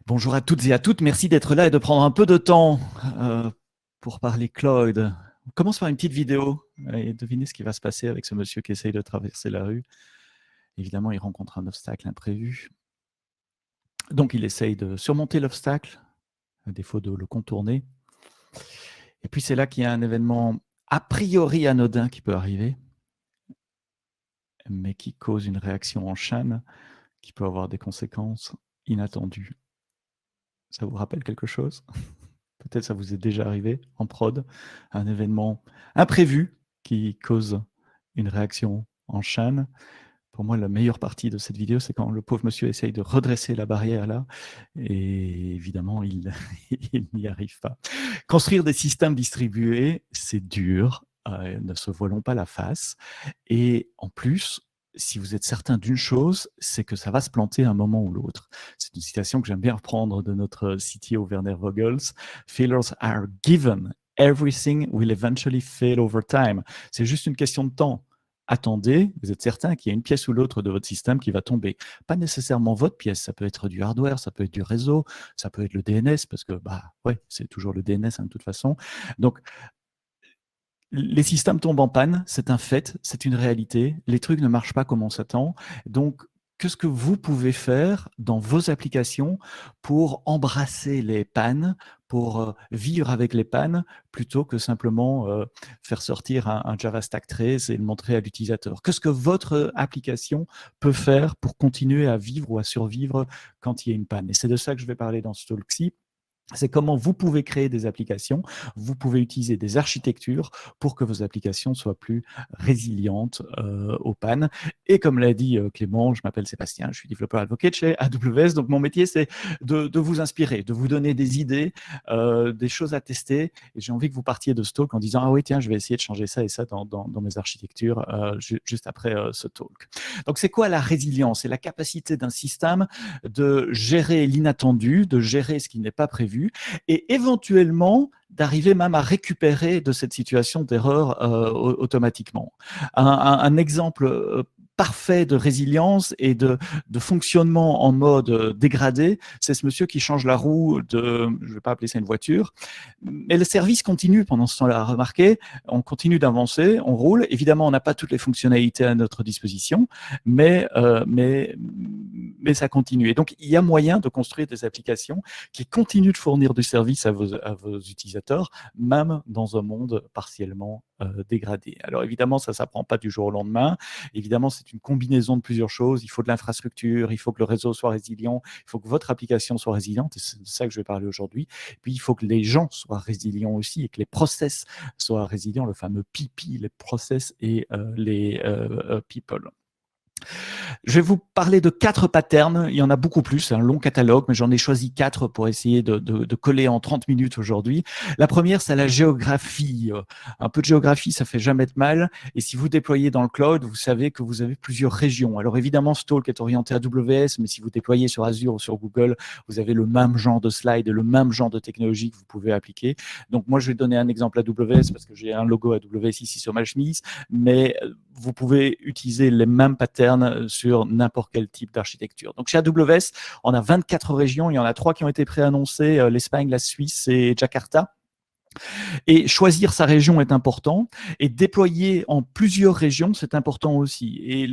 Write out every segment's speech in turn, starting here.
Bonjour à toutes et à toutes, merci d'être là et de prendre un peu de temps pour parler cloud. On commence par une petite vidéo et devinez ce qui va se passer avec ce monsieur qui essaye de traverser la rue. Évidemment, il rencontre un obstacle imprévu. Donc, il essaye de surmonter l'obstacle, à défaut de le contourner. Et puis, c'est là qu'il y a un événement a priori anodin qui peut arriver, mais qui cause une réaction en chaîne qui peut avoir des conséquences inattendues. Ça vous rappelle quelque chose ? Peut-être ça vous est déjà arrivé en prod, un événement imprévu qui cause une réaction en chaîne. Pour moi, la meilleure partie de cette vidéo, c'est quand le pauvre monsieur essaye de redresser la barrière là, et évidemment, il n'y arrive pas. Construire des systèmes distribués, c'est dur, ne se voilons pas la face. Et en plus, si vous êtes certain d'une chose, c'est que ça va se planter à un moment ou l'autre. C'est une citation que j'aime bien reprendre de notre CTO Werner Vogels. Failures are given. Everything will eventually fail over time. C'est juste une question de temps. Attendez, vous êtes certain qu'il y a une pièce ou l'autre de votre système qui va tomber. Pas nécessairement votre pièce, ça peut être du hardware, ça peut être du réseau, ça peut être le DNS, parce que c'est toujours le DNS de toute façon. Donc, les systèmes tombent en panne, c'est un fait, c'est une réalité. Les trucs ne marchent pas comme on s'attend. Donc, qu'est-ce que vous pouvez faire dans vos applications pour embrasser les pannes, pour vivre avec les pannes, plutôt que simplement faire sortir un Java Stack Trace et le montrer à l'utilisateur? Qu'est-ce que votre application peut faire pour continuer à vivre ou à survivre quand il y a une panne? Et c'est de ça que je vais parler dans ce talk-ci. C'est comment vous pouvez créer des applications, vous pouvez utiliser des architectures pour que vos applications soient plus résilientes aux pannes. Et comme l'a dit Clément, je m'appelle Sébastien, je suis développeur advocate chez AWS, donc mon métier c'est de vous inspirer, de vous donner des idées, des choses à tester. Et j'ai envie que vous partiez de ce talk en disant « Ah oui, tiens, je vais essayer de changer ça et ça dans mes architectures juste après ce talk ». Donc c'est quoi la résilience? C'est la capacité d'un système de gérer l'inattendu, de gérer ce qui n'est pas prévu, et éventuellement d'arriver même à récupérer de cette situation d'erreur automatiquement. Un exemple parfait de résilience et de fonctionnement en mode dégradé, c'est ce monsieur qui change la roue de, je ne vais pas appeler ça une voiture, mais le service continue pendant ce temps-là. Remarquez, on continue d'avancer, on roule. Évidemment, on n'a pas toutes les fonctionnalités à notre disposition, mais ça continue. Et donc, il y a moyen de construire des applications qui continuent de fournir du service à vos utilisateurs, même dans un monde partiellement dégradé. Alors évidemment, ça ne s'apprend pas du jour au lendemain. Évidemment, c'est une combinaison de plusieurs choses. Il faut de l'infrastructure, il faut que le réseau soit résilient, il faut que votre application soit résiliente, et c'est de ça que je vais parler aujourd'hui. Puis il faut que les gens soient résilients aussi et que les process soient résilients, le fameux PP, les process et les people. Je vais vous parler de 4 patterns. Il y en a beaucoup plus, c'est un long catalogue, mais j'en ai choisi 4 pour essayer de coller en 30 minutes aujourd'hui. La première, c'est la géographie. Un peu de géographie, ça fait jamais de mal. Et si vous déployez dans le cloud, vous savez que vous avez plusieurs régions. Alors évidemment, ce talk est orienté à AWS, mais si vous déployez sur Azure ou sur Google, vous avez le même genre de slide et le même genre de technologie que vous pouvez appliquer. Donc moi, je vais donner un exemple AWS parce que j'ai un logo AWS ici sur ma chemise, mais vous pouvez utiliser les mêmes patterns sur n'importe quel type d'architecture. Donc chez AWS, on a 24 régions, il y en a 3 qui ont été préannoncées, l'Espagne, la Suisse et Jakarta. Et choisir sa région est important, et déployer en plusieurs régions, c'est important aussi. Et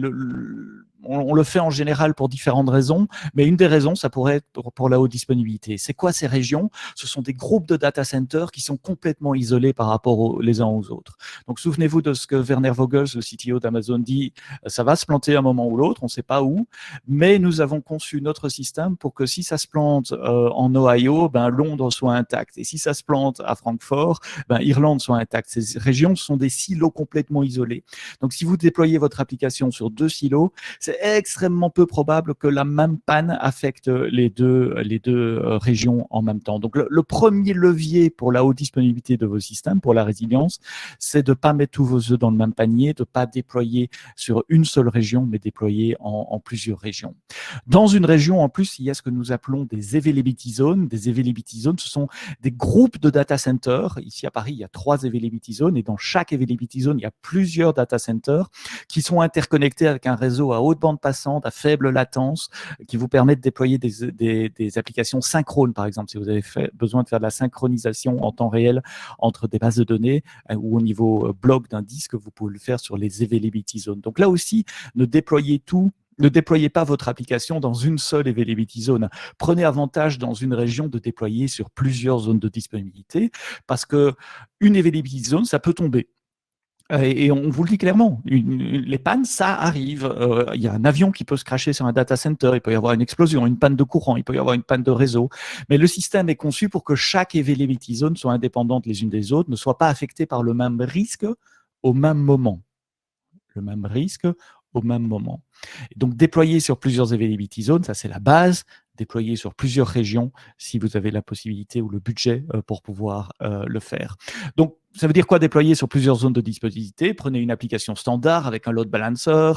on le fait en général pour différentes raisons, mais une des raisons, ça pourrait être pour la haute disponibilité. C'est quoi ces régions? Ce sont des groupes de data centers qui sont complètement isolés par rapport les uns aux autres. Donc souvenez-vous de ce que Werner Vogels, le CTO d'Amazon, dit, ça va se planter à un moment ou l'autre, on ne sait pas où, mais nous avons conçu notre système pour que si ça se plante en Ohio, Londres soit intact, et si ça se plante à Francfort, Irlande soit intacte. Ces régions sont des silos complètement isolés. Donc si vous déployez votre application sur 2 silos, c'est extrêmement peu probable que la même panne affecte les deux régions en même temps. Donc le premier levier pour la haute disponibilité de vos systèmes, pour la résilience, c'est de ne pas mettre tous vos œufs dans le même panier, de ne pas déployer sur une seule région, mais déployer en plusieurs régions. Dans une région, en plus, il y a ce que nous appelons des availability zones. Des availability zones, ce sont des groupes de data centers. Ici à Paris, il y a 3 availability zones, et dans chaque availability zone, il y a plusieurs data centers qui sont interconnectés avec un réseau à haute bande passante à faible latence qui vous permet de déployer des applications synchrones, par exemple, si vous avez besoin de faire de la synchronisation en temps réel entre des bases de données ou au niveau bloc d'un disque, vous pouvez le faire sur les availability zones. Donc là aussi, ne déployez pas votre application dans une seule availability zone. Prenez avantage dans une région de déployer sur plusieurs zones de disponibilité parce que une availability zone, ça peut tomber. Et on vous le dit clairement, les pannes, ça arrive. Il y a un avion qui peut se cracher sur un data center, il peut y avoir une explosion, une panne de courant, il peut y avoir une panne de réseau. Mais le système est conçu pour que chaque availability zone soit indépendante les unes des autres, ne soit pas affectée par le même risque au même moment. Le même risque au même moment. Donc, déployer sur plusieurs availability zones, ça c'est la base. Déployer sur plusieurs régions si vous avez la possibilité ou le budget pour pouvoir le faire. Donc, ça veut dire quoi déployer sur plusieurs zones de disponibilité? Prenez une application standard avec un load balancer,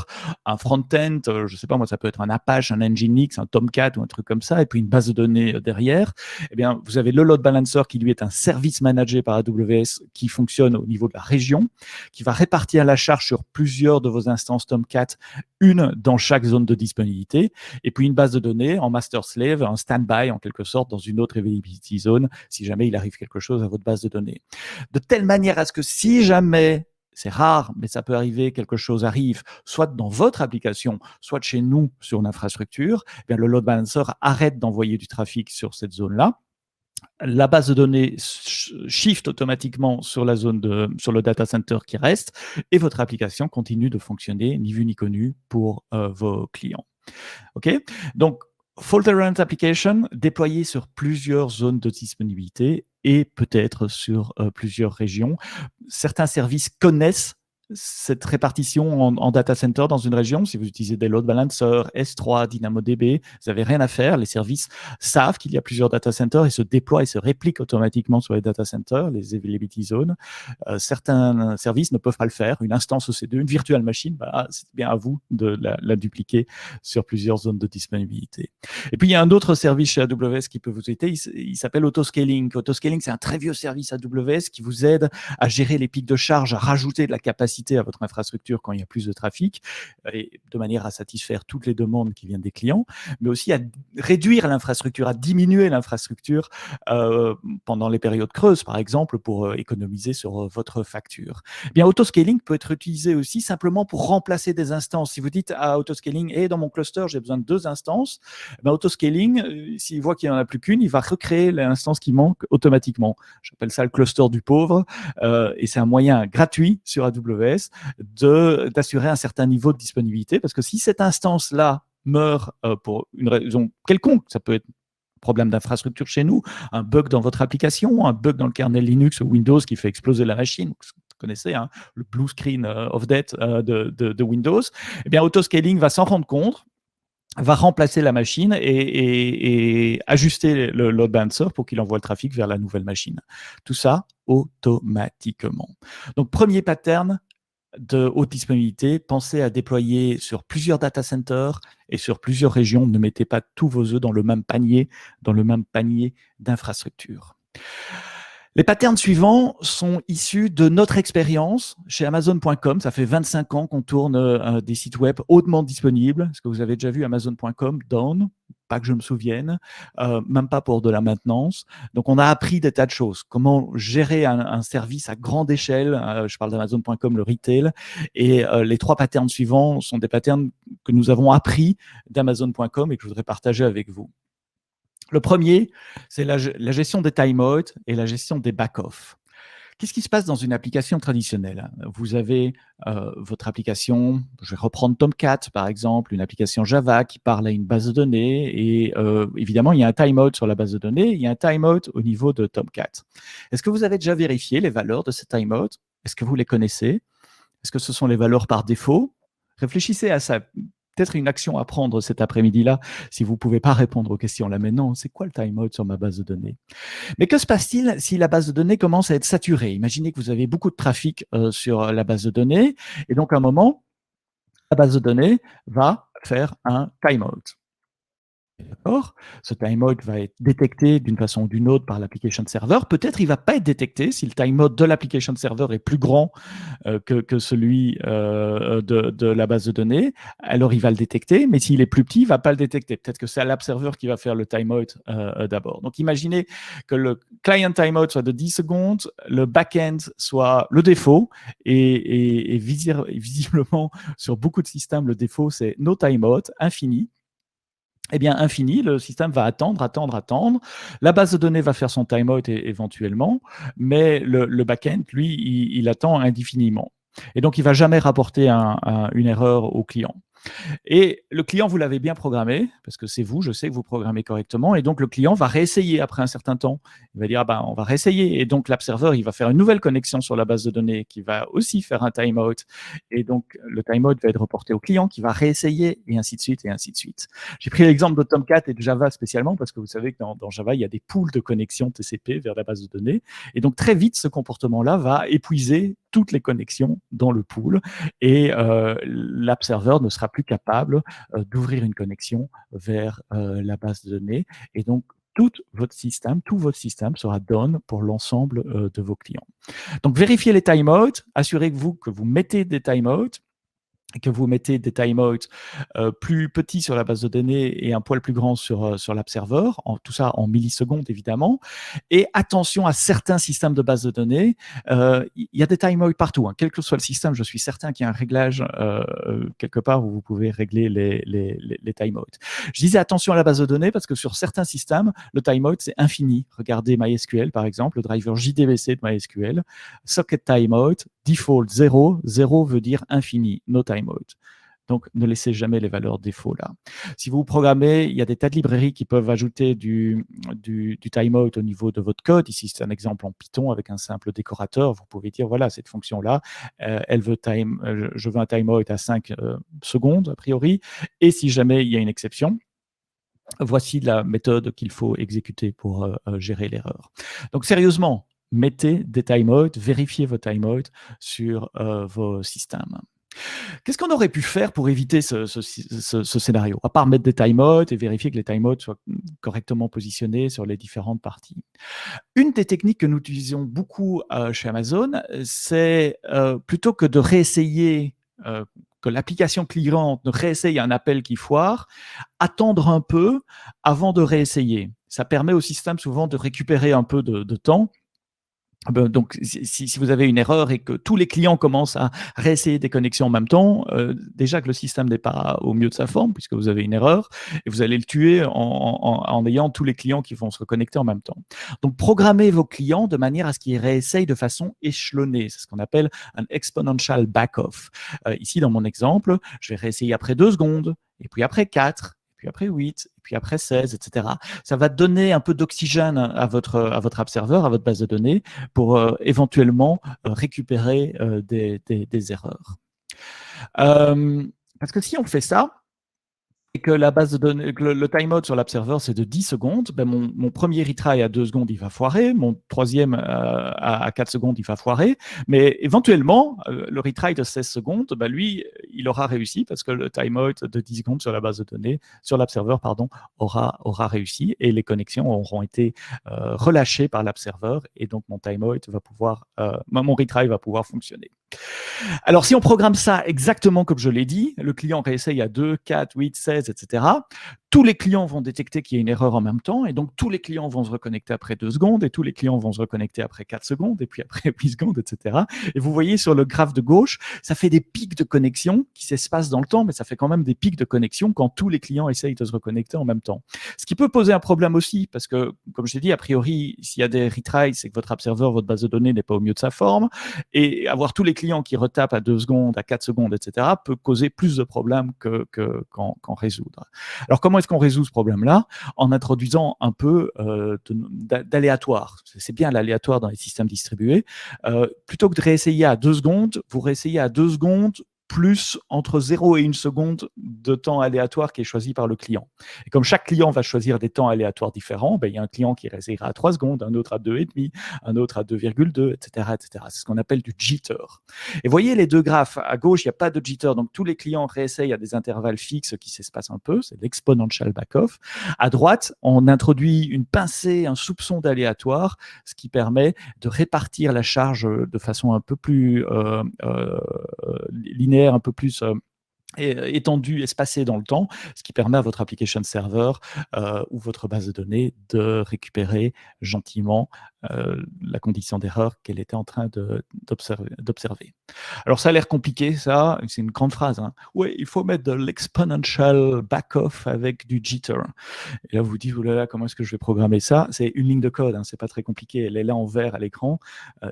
un front-end, je ne sais pas moi, ça peut être un Apache, un Nginx, un Tomcat ou un truc comme ça, et puis une base de données derrière. Eh bien, vous avez le load balancer qui lui est un service managé par AWS qui fonctionne au niveau de la région, qui va répartir la charge sur plusieurs de vos instances Tomcat, une dans chaque zone de disponibilité, et puis une base de données en master slave, un standby en quelque sorte dans une autre availability zone, si jamais il arrive quelque chose à votre base de données. De telle manière à ce que si jamais, c'est rare, mais ça peut arriver, quelque chose arrive, soit dans votre application, soit chez nous sur l'infrastructure, eh bien le load balancer arrête d'envoyer du trafic sur cette zone-là. La base de données shift automatiquement sur la zone sur le data center qui reste et votre application continue de fonctionner ni vu ni connu pour vos clients. OK? Donc, fault tolerant application déployée sur plusieurs zones de disponibilité et peut-être sur plusieurs régions. Certains services connaissent cette répartition en data center dans une région. Si vous utilisez des load balancers, S3, DynamoDB, vous n'avez rien à faire. Les services savent qu'il y a plusieurs data centers et se déploient et se répliquent automatiquement sur les data centers, les availability zones. Certains services ne peuvent pas le faire. Une instance EC2, une virtual machine, bah, c'est bien à vous de la dupliquer sur plusieurs zones de disponibilité. Et puis, il y a un autre service chez AWS qui peut vous aider. Il s'appelle Autoscaling. Autoscaling, c'est un très vieux service AWS qui vous aide à gérer les pics de charge, à rajouter de la capacité à votre infrastructure quand il y a plus de trafic, et de manière à satisfaire toutes les demandes qui viennent des clients, mais aussi à réduire l'infrastructure, à diminuer l'infrastructure pendant les périodes creuses, par exemple, pour économiser sur votre facture. Eh bien, Autoscaling peut être utilisé aussi simplement pour remplacer des instances. Si vous dites à Autoscaling, dans mon cluster, j'ai besoin de 2 instances, ben, Autoscaling, s'il voit qu'il n'y en a plus qu'une, il va recréer l'instance qui manque automatiquement. J'appelle ça le cluster du pauvre, et c'est un moyen gratuit sur AWS d'assurer un certain niveau de disponibilité, parce que si cette instance-là meurt pour une raison quelconque, ça peut être un problème d'infrastructure chez nous, un bug dans votre application, un bug dans le kernel Linux ou Windows qui fait exploser la machine, vous connaissez, hein, le blue screen of death de Windows, eh bien Autoscaling va s'en rendre compte, va remplacer la machine et ajuster le load balancer pour qu'il envoie le trafic vers la nouvelle machine. Tout ça automatiquement. Donc, premier pattern de haute disponibilité, pensez à déployer sur plusieurs data centers et sur plusieurs régions. Ne mettez pas tous vos œufs dans le même panier d'infrastructures. Les patterns suivants sont issus de notre expérience chez Amazon.com. Ça fait 25 ans qu'on tourne des sites web hautement disponibles. Est-ce que vous avez déjà vu Amazon.com down? Pas que je me souvienne, même pas pour de la maintenance. Donc, on a appris des tas de choses. Comment gérer un service à grande échelle. Je parle d'Amazon.com, le retail. Et les 3 patterns suivants sont des patterns que nous avons appris d'Amazon.com et que je voudrais partager avec vous. Le premier, c'est la gestion des timeouts et la gestion des back-off. Qu'est-ce qui se passe dans une application traditionnelle? Vous avez votre application, je vais reprendre Tomcat par exemple, une application Java qui parle à une base de données et évidemment, il y a un timeout sur la base de données, il y a un timeout au niveau de Tomcat. Est-ce que vous avez déjà vérifié les valeurs de ces timeouts? Est-ce que vous les connaissez? Est-ce que ce sont les valeurs par défaut? Réfléchissez à ça. Peut-être une action à prendre cet après-midi-là, si vous ne pouvez pas répondre aux questions là maintenant. C'est quoi le timeout sur ma base de données? Mais que se passe-t-il si la base de données commence à être saturée? Imaginez que vous avez beaucoup de trafic sur la base de données, et donc à un moment, la base de données va faire un timeout. D'accord? Ce timeout va être détecté d'une façon ou d'une autre par l'application server. Peut-être il ne va pas être détecté si le timeout de l'application server est plus grand que celui de la base de données. Alors il va le détecter, mais s'il est plus petit, il ne va pas le détecter. Peut-être que c'est l'app server qui va faire le timeout d'abord. Donc imaginez que le client timeout soit de 10 secondes, le back-end soit le défaut, et visiblement sur beaucoup de systèmes, le défaut c'est no timeout, infini. Eh bien, infini, le système va attendre, attendre, attendre. La base de données va faire son timeout éventuellement, mais le back-end, lui, il attend indéfiniment. Et donc, il ne va jamais rapporter une erreur au client. Et le client, vous l'avez bien programmé, parce que c'est vous, je sais que vous programmez correctement, et donc le client va réessayer après un certain temps. Il va dire, ah ben, on va réessayer. Et donc l'app server, il va faire une nouvelle connexion sur la base de données qui va aussi faire un timeout. Et donc le timeout va être reporté au client qui va réessayer, et ainsi de suite, et ainsi de suite. J'ai pris l'exemple de Tomcat et de Java spécialement, parce que vous savez que dans Java, il y a des pools de connexions TCP vers la base de données. Et donc très vite, ce comportement-là va épuiser toutes les connexions dans le pool, et l'app server ne sera plus capable d'ouvrir une connexion vers la base de données. Et donc, tout votre système sera down pour l'ensemble de vos clients. Donc, vérifiez les timeouts, assurez-vous que vous mettez des timeouts, que vous mettez des timeouts plus petits sur la base de données et un poil plus grand sur l'app server, tout ça en millisecondes évidemment. Et attention à certains systèmes de base de données, il y a des timeouts partout, hein. Quel que soit le système, je suis certain qu'il y a un réglage quelque part où vous pouvez régler les timeouts. Je disais attention à la base de données parce que sur certains systèmes, le timeout c'est infini. Regardez MySQL par exemple, le driver JDBC de MySQL, socket timeout, default 0, 0 veut dire infini, no timeout. Donc, ne laissez jamais les valeurs défaut là. Si vous programmez, il y a des tas de librairies qui peuvent ajouter du timeout au niveau de votre code. Ici, c'est un exemple en Python avec un simple décorateur. Vous pouvez dire, voilà, cette fonction-là, je veux un timeout à 5 secondes, a priori. Et si jamais il y a une exception, voici la méthode qu'il faut exécuter pour gérer l'erreur. Donc, sérieusement, mettez des timeouts, vérifiez vos timeouts sur vos systèmes. Qu'est-ce qu'on aurait pu faire pour éviter ce scénario, à part mettre des timeouts et vérifier que les timeouts soient correctement positionnés sur les différentes parties? Une des techniques que nous utilisons beaucoup chez Amazon, c'est plutôt que de réessayer, que l'application cliente ne réessaye un appel qui foire, attendre un peu avant de réessayer. Ça permet au système souvent de récupérer un peu de temps. Donc, si vous avez une erreur et que tous les clients commencent à réessayer des connexions en même temps, déjà que le système n'est pas au mieux de sa forme, puisque vous avez une erreur, et vous allez le tuer en ayant tous les clients qui vont se reconnecter en même temps. Donc, programmez vos clients de manière à ce qu'ils réessayent de façon échelonnée. C'est ce qu'on appelle un exponential back-off. Ici, dans mon exemple, je vais réessayer après 2 secondes, et puis après 4, puis après 8, puis après 16, etc. Ça va donner un peu d'oxygène à votre app server, à votre base de données, pour éventuellement récupérer des erreurs. Parce que si on fait ça, et que la base de données, que le timeout sur l'app server c'est de 10 secondes, ben mon premier retry à 2 secondes il va foirer, mon troisième à 4 secondes il va foirer, mais éventuellement le retry de 16 secondes, ben lui il aura réussi parce que le timeout de 10 secondes sur la base de données, sur l'app server pardon, aura réussi et les connexions auront été relâchées par l'app server et donc mon timeout va pouvoir, mon retry va pouvoir fonctionner. Alors, si on programme ça exactement comme je l'ai dit, le client réessaye à 2, 4, 8, 16, etc. Tous les clients vont détecter qu'il y a une erreur en même temps, et donc tous les clients vont se reconnecter après 2 secondes, et tous les clients vont se reconnecter après 4 secondes, et puis après 8 secondes, etc. Et vous voyez sur le graphe de gauche, ça fait des pics de connexion qui s'espacent dans le temps, mais ça fait quand même des pics de connexion quand tous les clients essayent de se reconnecter en même temps. Ce qui peut poser un problème aussi, parce que, comme je l'ai dit, a priori, s'il y a des retries, c'est que votre app server, votre base de données n'est pas au mieux de sa forme, et avoir tous les clients qui retapent à 2 secondes, à 4 secondes, etc., peut causer plus de problèmes qu'en résoudre. Alors, comment est-ce qu'on résout ce problème-là? En introduisant un peu d'aléatoire. C'est bien l'aléatoire dans les systèmes distribués. Plutôt que de réessayer à 2 secondes, vous réessayez à 2 secondes plus entre 0 et 1 seconde de temps aléatoire qui est choisi par le client. Et comme chaque client va choisir des temps aléatoires différents, ben, il y a un client qui ira à 3 secondes, un autre à 2,5, un autre à 2,2, etc., etc. C'est ce qu'on appelle du jitter. Et voyez les deux graphes. À gauche, il n'y a pas de jitter, donc tous les clients réessayent à des intervalles fixes qui s'espacent un peu, c'est l'exponential back-off. À droite, on introduit une pincée, un soupçon d'aléatoire, ce qui permet de répartir la charge de façon un peu plus linéaire, un peu plus étendu, espacé dans le temps, ce qui permet à votre application server ou votre base de données de récupérer gentiment la condition d'erreur qu'elle était en train d'observer. Alors ça a l'air compliqué, ça, c'est une grande phrase. Hein. Oui, il faut mettre de l'exponential back-off avec du jitter. Et là, vous vous dites, oh là là, comment est-ce que je vais programmer ça? C'est une ligne de code, hein, c'est pas très compliqué. Elle est là en vert à l'écran.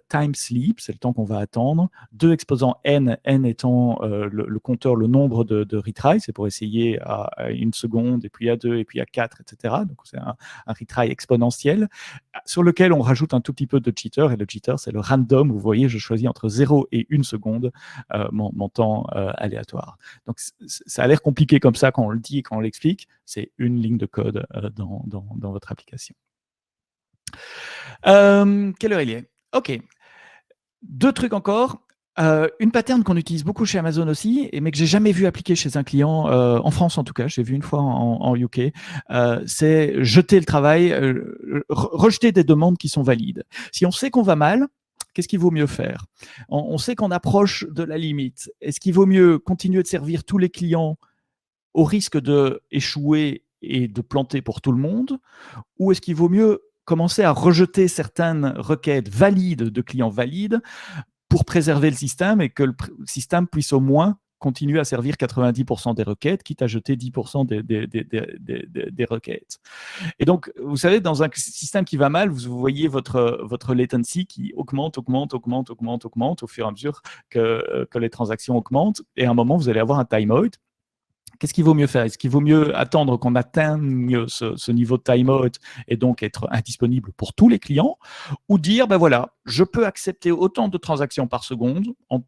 Time sleep, c'est le temps qu'on va attendre. 2 exposants n, n étant le compteur, le nombre de retries, c'est pour essayer à 1 seconde, et puis à 2, et puis à 4, etc. Donc c'est un retry exponentiel sur lequel on rajoute un tout petit peu de jitter. Et le jitter, c'est le random. Vous voyez, je choisis entre 0 et 1 seconde mon temps aléatoire. Donc ça a l'air compliqué comme ça quand on le dit et quand on l'explique. C'est une ligne de code dans votre application. Quelle heure il est? Ok. 2 trucs encore. Une pattern qu'on utilise beaucoup chez Amazon aussi, mais que j'ai jamais vu appliquer chez un client, en France en tout cas, j'ai vu une fois en UK, c'est jeter le travail, rejeter des demandes qui sont valides. Si on sait qu'on va mal, qu'est-ce qu'il vaut mieux faire? On sait qu'on approche de la limite. Est-ce qu'il vaut mieux continuer de servir tous les clients au risque d'échouer et de planter pour tout le monde, ou est-ce qu'il vaut mieux commencer à rejeter certaines requêtes valides de clients valides pour préserver le système et que le système puisse au moins continuer à servir 90% des requêtes, quitte à jeter 10% des requêtes. Et donc, vous savez, dans un système qui va mal, vous voyez votre latency qui augmente au fur et à mesure que les transactions augmentent. Et à un moment, vous allez avoir un timeout. Qu'est-ce qu'il vaut mieux faire? Est-ce qu'il vaut mieux attendre qu'on atteigne ce niveau de timeout et donc être indisponible pour tous les clients, ou dire, ben voilà, je peux accepter autant de transactions par seconde en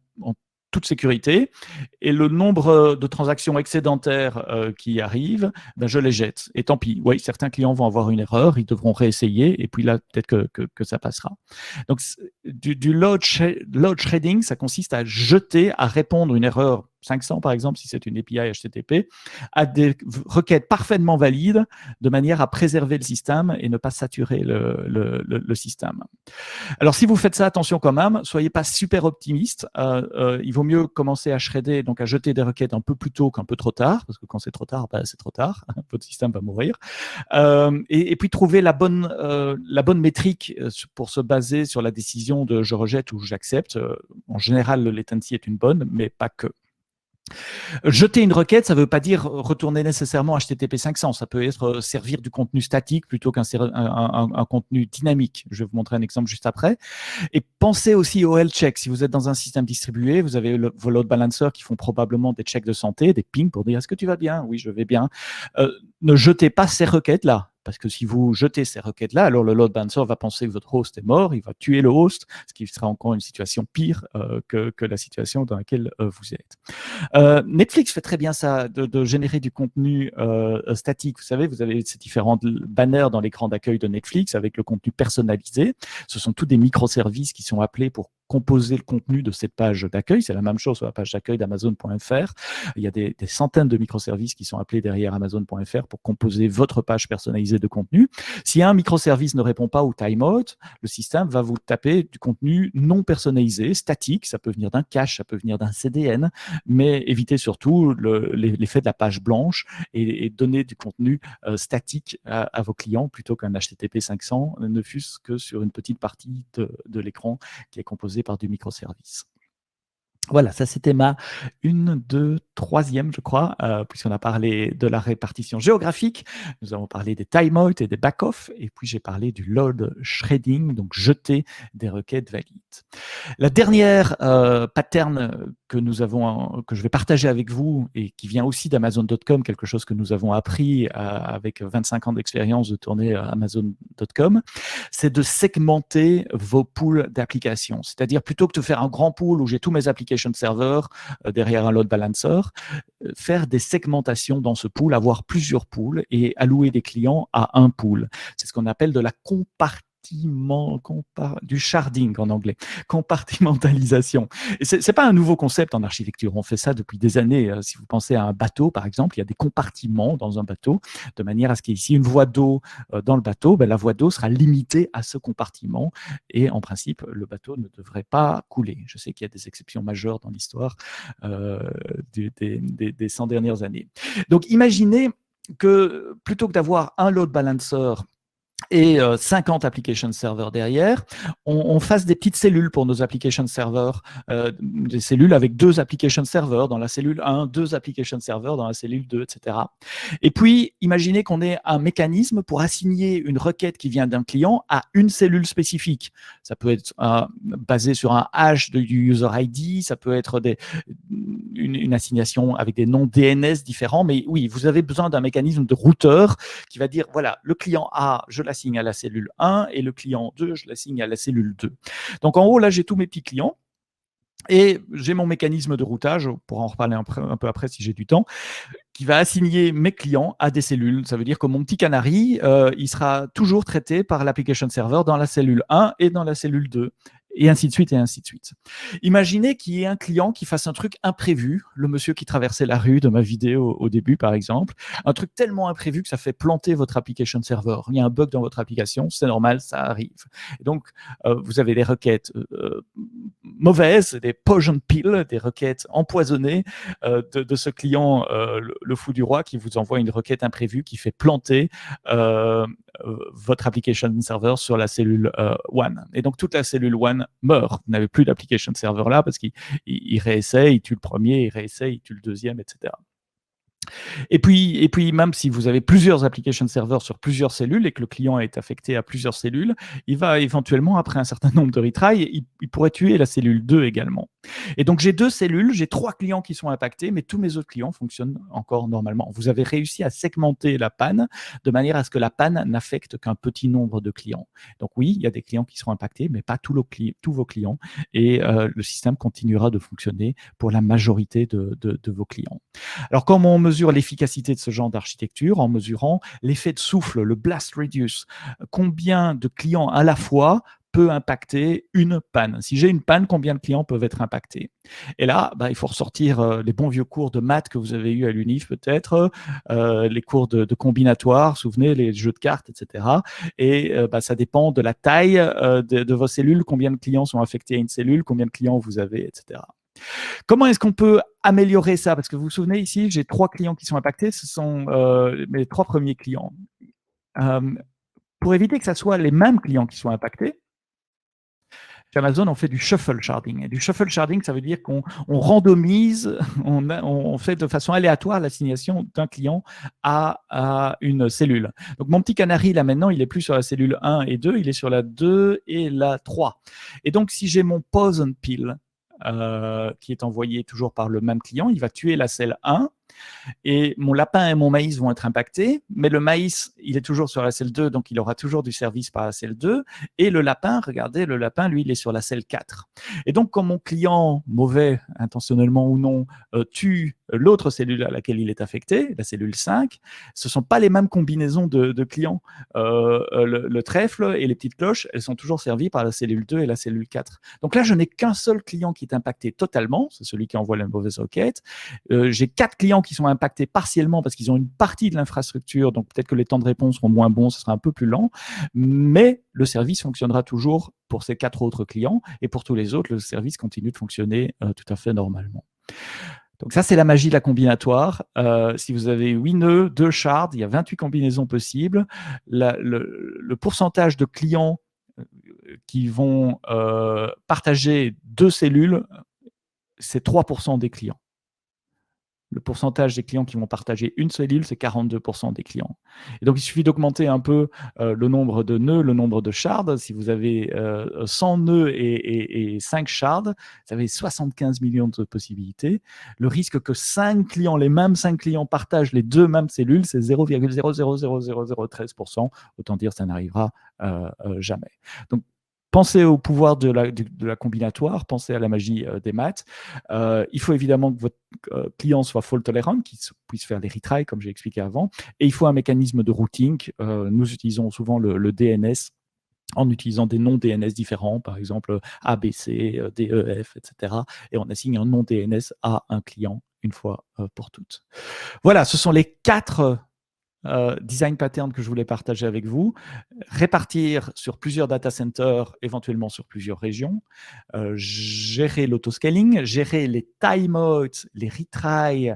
toute sécurité, et le nombre de transactions excédentaires qui arrivent, ben je les jette. Et tant pis, oui, certains clients vont avoir une erreur, ils devront réessayer, et puis là, peut-être que ça passera. Donc, du load shredding, ça consiste à jeter, à répondre une erreur 500 par exemple, si c'est une API HTTP, à des requêtes parfaitement valides, de manière à préserver le système et ne pas saturer le système. Alors, si vous faites ça, attention quand même, soyez pas super optimiste. Il vaut mieux commencer à shredder, donc à jeter des requêtes un peu plus tôt qu'un peu trop tard, parce que quand c'est trop tard, bah, c'est trop tard. Votre système va mourir. Et puis trouver la bonne métrique pour se baser sur la décision de je rejette ou j'accepte. En général, le latency est une bonne, mais pas que. Jeter une requête, ça ne veut pas dire retourner nécessairement HTTP 500. Ça peut être servir du contenu statique plutôt qu'un contenu dynamique. Je vais vous montrer un exemple juste après. Et pensez aussi au health check. Si vous êtes dans un système distribué, vous avez vos load balancers qui font probablement des checks de santé, des pings pour dire est-ce que tu vas bien? Oui, je vais bien. Ne jetez pas ces requêtes-là. Parce que si vous jetez ces requêtes-là, alors le load balancer va penser que votre host est mort, il va tuer le host, ce qui sera encore une situation pire que la situation dans laquelle vous êtes. Netflix fait très bien ça, de générer du contenu statique. Vous savez, vous avez ces différentes banners dans l'écran d'accueil de Netflix avec le contenu personnalisé. Ce sont tous des microservices qui sont appelés pour composer le contenu de cette page d'accueil. C'est la même chose sur la page d'accueil d'Amazon.fr. Il y a des centaines de microservices qui sont appelés derrière Amazon.fr pour composer votre page personnalisée de contenu. Si un microservice ne répond pas au timeout, le système va vous taper du contenu non personnalisé, statique. Ça peut venir d'un cache, ça peut venir d'un CDN, mais évitez surtout l'effet de la page blanche et donner du contenu statique à vos clients plutôt qu'un HTTP 500, ne fût-ce que sur une petite partie de l'écran qui est composée par du microservice. Voilà, ça c'était ma 3e, je crois, puisqu'on a parlé de la répartition géographique, nous avons parlé des timeouts et des back-off, et puis j'ai parlé du load shredding, donc jeter des requêtes valides. suite. La dernière pattern que je vais partager avec vous et qui vient aussi d'Amazon.com, quelque chose que nous avons appris avec 25 ans d'expérience de tourner Amazon.com, c'est de segmenter vos pools d'applications. C'est-à-dire, plutôt que de faire un grand pool où j'ai tous mes application servers derrière un load balancer, faire des segmentations dans ce pool, avoir plusieurs pools et allouer des clients à un pool. C'est ce qu'on appelle de la du sharding en anglais, compartimentalisation. Et c'est pas un nouveau concept en architecture, on fait ça depuis des années. Si vous pensez à un bateau, par exemple, il y a des compartiments dans un bateau, de manière à ce qu'il y ait ici une voie d'eau dans le bateau, la voie d'eau sera limitée à ce compartiment et en principe, le bateau ne devrait pas couler. Je sais qu'il y a des exceptions majeures dans l'histoire des 100 dernières années. Donc imaginez que plutôt que d'avoir un load balancer et 50 application servers derrière, on fasse des petites cellules pour nos application servers, des cellules avec 2 application servers dans la cellule 1, 2 application servers dans la cellule 2, etc. Et puis, imaginez qu'on ait un mécanisme pour assigner une requête qui vient d'un client à une cellule spécifique. Ça peut être basé sur un hash du user ID, ça peut être une assignation avec des noms DNS différents, mais oui, vous avez besoin d'un mécanisme de routeur qui va dire, voilà, le client A, je l'assigne à la cellule 1 et le client 2, je l'assigne à la cellule 2. Donc en haut, là, j'ai tous mes petits clients et j'ai mon mécanisme de routage, on pourra en reparler un peu après si j'ai du temps, qui va assigner mes clients à des cellules. Ça veut dire que mon petit canari, il sera toujours traité par l'application server dans la cellule 1 et dans la cellule 2. Et ainsi de suite, et ainsi de suite. Imaginez qu'il y ait un client qui fasse un truc imprévu, le monsieur qui traversait la rue de ma vidéo au début, par exemple, un truc tellement imprévu que ça fait planter votre application server. Il y a un bug dans votre application, c'est normal, ça arrive. Et donc, vous avez des requêtes mauvaises, des poison pills, des requêtes empoisonnées de ce client, le fou du roi, qui vous envoie une requête imprévue qui fait planter votre application server sur la cellule 1. Et donc, toute la cellule 1 meurt. Vous n'avez plus d'application server là parce qu'il réessaye, il tue le premier, il réessaye, il tue le deuxième, etc. Et puis, même si vous avez plusieurs application servers sur plusieurs cellules et que le client est affecté à plusieurs cellules, il va éventuellement, après un certain nombre de retries, il pourrait tuer la cellule 2 également. Et donc, j'ai 2 cellules, j'ai 3 clients qui sont impactés, mais tous mes autres clients fonctionnent encore normalement. Vous avez réussi à segmenter la panne de manière à ce que la panne n'affecte qu'un petit nombre de clients. Donc oui, il y a des clients qui seront impactés, mais pas tous vos clients. Et le système continuera de fonctionner pour la majorité de vos clients. Alors, comment on mesure l'efficacité de ce genre d'architecture? En mesurant l'effet de souffle, le blast radius. Combien de clients à la fois peut impacter une panne? Si j'ai une panne, combien de clients peuvent être impactés? Et là, il faut ressortir les bons vieux cours de maths que vous avez eus à l'UNIF peut-être, les cours de combinatoire, souvenez, les jeux de cartes, etc. Et ça dépend de la taille de vos cellules, combien de clients sont affectés à une cellule, combien de clients vous avez, etc. Comment est-ce qu'on peut améliorer ça? Parce que vous vous souvenez ici, j'ai 3 clients qui sont impactés, ce sont mes 3 premiers clients. Pour éviter que ce soit les mêmes clients qui soient impactés, chez Amazon, on fait du shuffle sharding. Et du shuffle sharding, ça veut dire qu'on randomise, on fait de façon aléatoire l'assignation d'un client à une cellule. Donc mon petit canari, là maintenant, il est plus sur la cellule 1 et 2, il est sur la 2 et la 3. Et donc si j'ai mon poison pill, qui est envoyé toujours par le même client, il va tuer la celle 1 et mon lapin et mon maïs vont être impactés, mais le maïs, il est toujours sur la celle 2, donc il aura toujours du service par la celle 2, et le lapin, regardez, le lapin, lui, il est sur la celle 4. Et donc, quand mon client, mauvais, intentionnellement ou non, tue l'autre cellule à laquelle il est affecté, la cellule 5, ce ne sont pas les mêmes combinaisons de clients. Le trèfle et les petites cloches, elles sont toujours servies par la cellule 2 et la cellule 4. Donc là, je n'ai qu'un seul client qui est impacté totalement, c'est celui qui envoie la mauvaise requête. J'ai 4 clients qui sont impactés partiellement parce qu'ils ont une partie de l'infrastructure, donc peut-être que les temps de réponse seront moins bons, ce sera un peu plus lent, mais le service fonctionnera toujours pour ces 4 autres clients, et pour tous les autres, le service continue de fonctionner tout à fait normalement. Donc ça, c'est la magie de la combinatoire. Si vous avez 8 nœuds, 2 shards, il y a 28 combinaisons possibles. Le pourcentage de clients qui vont partager 2 cellules, c'est 3% des clients. Le pourcentage des clients qui vont partager une cellule, c'est 42% des clients. Et donc, il suffit d'augmenter un peu le nombre de nœuds, le nombre de shards. Si vous avez 100 nœuds et 5 shards, vous avez 75 millions de possibilités. Le risque que les mêmes 5 clients partagent les deux mêmes cellules, c'est 0,000013%. Autant dire, ça n'arrivera jamais. Donc, pensez au pouvoir de la combinatoire, pensez à la magie des maths. Il faut évidemment que votre client soit fault tolerant, qu'il puisse faire des retries, comme j'ai expliqué avant. Et il faut un mécanisme de routing. Nous utilisons souvent le DNS en utilisant des noms DNS différents, par exemple ABC, DEF, etc. Et on assigne un nom DNS à un client une fois pour toutes. Voilà, ce sont les 4 design pattern que je voulais partager avec vous. Répartir sur plusieurs data centers, éventuellement sur plusieurs régions. Gérer l'autoscaling, gérer les timeouts, les retries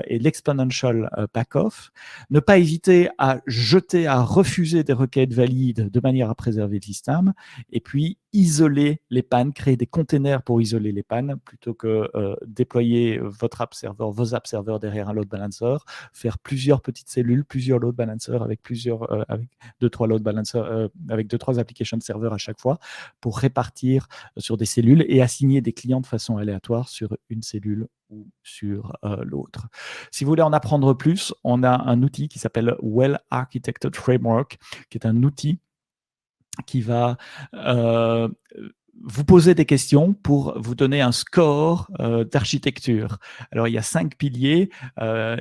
et l'exponential back-off. Ne pas hésiter à refuser des requêtes valides de manière à préserver le système. Et puis, isoler les pannes, créer des containers pour isoler les pannes plutôt que déployer vos app serveurs derrière un load balancer, faire plusieurs petites cellules, plusieurs load balancers avec 2-3 load balancers, avec 2-3 application serveurs à chaque fois pour répartir sur des cellules et assigner des clients de façon aléatoire sur une cellule ou sur l'autre. Si vous voulez en apprendre plus, on a un outil qui s'appelle Well Architected Framework, qui est un outil qui va vous poser des questions pour vous donner un score d'architecture. Alors, il y a 5 piliers,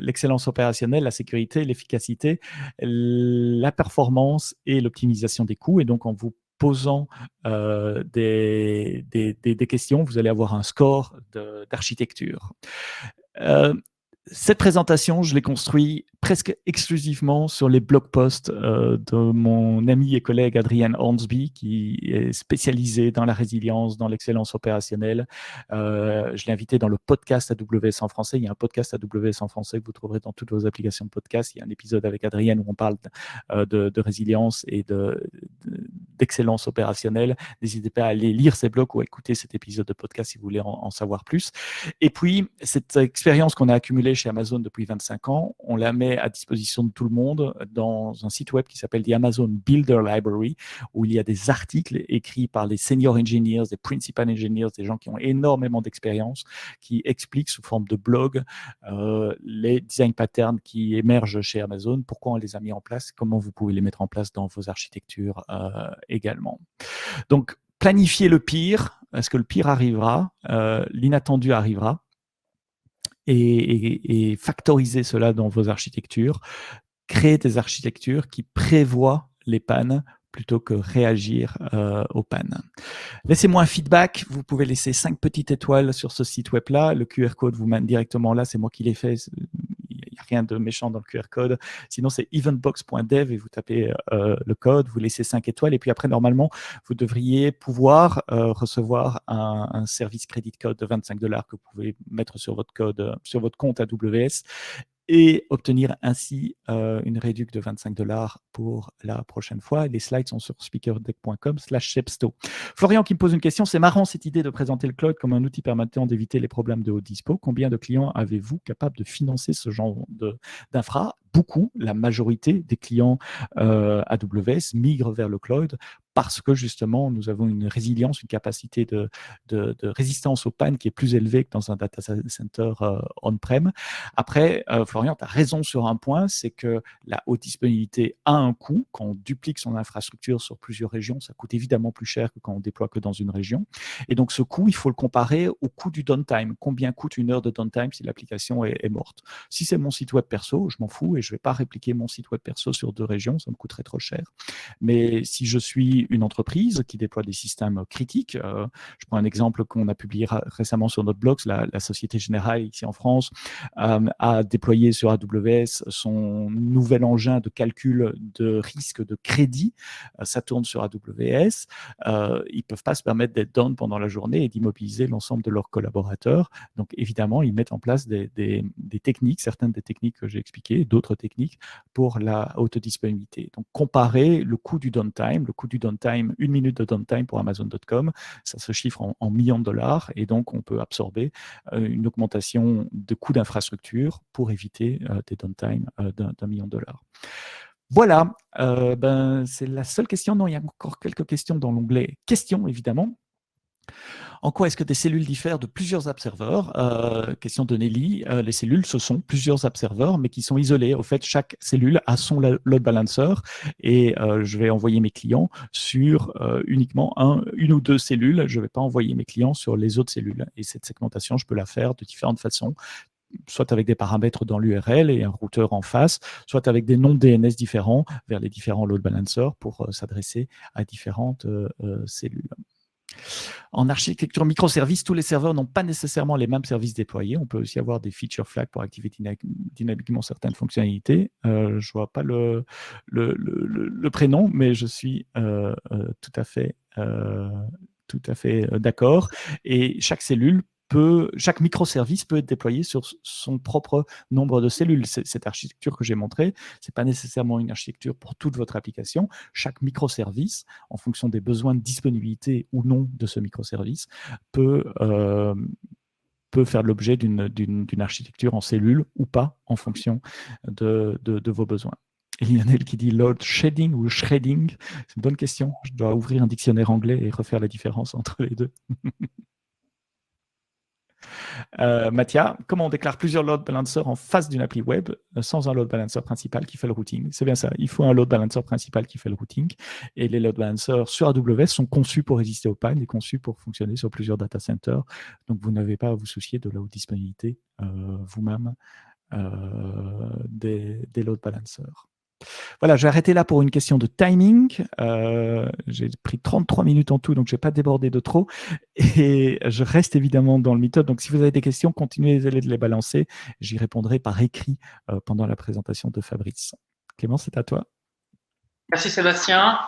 l'excellence opérationnelle, la sécurité, l'efficacité, la performance et l'optimisation des coûts. Et donc, en vous posant des questions, vous allez avoir un score d'architecture. Cette présentation, je l'ai construite presque exclusivement sur les blog posts de mon ami et collègue Adrien Hornsby, qui est spécialisé dans la résilience, dans l'excellence opérationnelle. Je l'ai invité dans le podcast AWS en français. Il y a un podcast AWS en français que vous trouverez dans toutes vos applications de podcast. Il y a un épisode avec Adrien où on parle de résilience et d'excellence opérationnelle. N'hésitez pas à aller lire ces blogs ou à écouter cet épisode de podcast si vous voulez en savoir plus. Et puis, cette expérience qu'on a accumulée chez Amazon depuis 25 ans, on la met à disposition de tout le monde dans un site web qui s'appelle The Amazon Builder Library, où il y a des articles écrits par les senior engineers, des principal engineers, des gens qui ont énormément d'expérience, qui expliquent sous forme de blog les design patterns qui émergent chez Amazon, pourquoi on les a mis en place, comment vous pouvez les mettre en place dans vos architectures également. Donc, planifiez le pire, parce que le pire arrivera, l'inattendu arrivera, et factoriser cela dans vos architectures. Créer des architectures qui prévoient les pannes plutôt que réagir aux pannes. Laissez-moi un feedback. Vous pouvez laisser 5 petites étoiles sur ce site web-là. Le QR code vous mène directement là. C'est moi qui l'ai fait. Il n'y a rien de méchant dans le QR code. Sinon, c'est eventbox.dev et vous tapez le code, vous laissez 5 étoiles. Et puis après, normalement, vous devriez pouvoir recevoir un service credit code de $25 que vous pouvez mettre sur votre compte AWS et obtenir ainsi une réduction de $25 pour la prochaine fois. Les slides sont sur speakerdeck.com/shepsto. Florian qui me pose une question. C'est marrant cette idée de présenter le cloud comme un outil permettant d'éviter les problèmes de haut dispo. Combien de clients avez-vous capables de financer ce genre d'infra? Beaucoup, la majorité des clients AWS migrent vers le cloud parce que justement, nous avons une résilience, une capacité de résistance aux pannes qui est plus élevée que dans un data center on-prem. Après, Florian, tu as raison sur un point, c'est que la haute disponibilité a un coût. Quand on duplique son infrastructure sur plusieurs régions, ça coûte évidemment plus cher que quand on déploie que dans une région. Et donc, ce coût, il faut le comparer au coût du downtime. Combien coûte une heure de downtime si l'application est morte? Si c'est mon site web perso, je m'en fous et je ne vais pas répliquer mon site web perso sur 2 régions, ça me coûterait trop cher. Mais si je suis une entreprise qui déploie des systèmes critiques, je prends un exemple qu'on a publié récemment sur notre blog, la Société Générale ici en France a déployé sur AWS son nouvel engin de calcul de risque de crédit. Ça tourne sur AWS. Ils ne peuvent pas se permettre d'être down pendant la journée et d'immobiliser l'ensemble de leurs collaborateurs. Donc, évidemment, ils mettent en place des techniques, certaines des techniques que j'ai expliquées, d'autres techniques pour la haute disponibilité. Donc, comparer le coût du downtime downtime, 1 minute de downtime pour Amazon.com, ça se chiffre en millions de dollars, et donc on peut absorber une augmentation de coûts d'infrastructure pour éviter des downtime d'1 million de dollars. Voilà, c'est la seule question. Non, il y a encore quelques questions dans l'onglet « Questions », évidemment. En quoi est-ce que des cellules diffèrent de plusieurs app serveurs? Question de Nelly. Les cellules, ce sont plusieurs app serveurs, mais qui sont isolés. Au fait, chaque cellule a son load balancer, et je vais envoyer mes clients sur uniquement une ou deux cellules. Je ne vais pas envoyer mes clients sur les autres cellules. Et cette segmentation, je peux la faire de différentes façons, soit avec des paramètres dans l'URL et un routeur en face, soit avec des noms DNS différents vers les différents load balancers pour s'adresser à différentes cellules. En architecture microservices, tous les serveurs n'ont pas nécessairement les mêmes services déployés. On peut aussi avoir des feature flags pour activer dynamiquement certaines fonctionnalités. Je ne vois pas le prénom, mais je suis tout à fait d'accord. Et chaque microservice peut être déployé sur son propre nombre de cellules. Cette architecture que j'ai montrée, ce n'est pas nécessairement une architecture pour toute votre application. Chaque microservice, en fonction des besoins de disponibilité ou non de ce microservice, peut faire l'objet d'une architecture en cellules ou pas, en fonction de vos besoins. Et Lionel qui dit load shading ou shredding, c'est une bonne question. Je dois ouvrir un dictionnaire anglais et refaire la différence entre les deux. Mathia, comment on déclare plusieurs load balancers en face d'une appli web sans un load balancer principal qui fait le routing? C'est bien ça, il faut un load balancer principal qui fait le routing, et les load balancers sur AWS sont conçus pour résister aux pannes et conçus pour fonctionner sur plusieurs data centers, donc vous n'avez pas à vous soucier de la haute disponibilité vous-même des load balancers. Voilà, je vais arrêter là pour une question de timing. J'ai pris 33 minutes en tout, donc je n'ai pas débordé de trop. Et je reste évidemment dans le méthode. Donc, si vous avez des questions, continuez de les balancer. J'y répondrai par écrit pendant la présentation de Fabrice. Clément, c'est à toi. Merci Sébastien.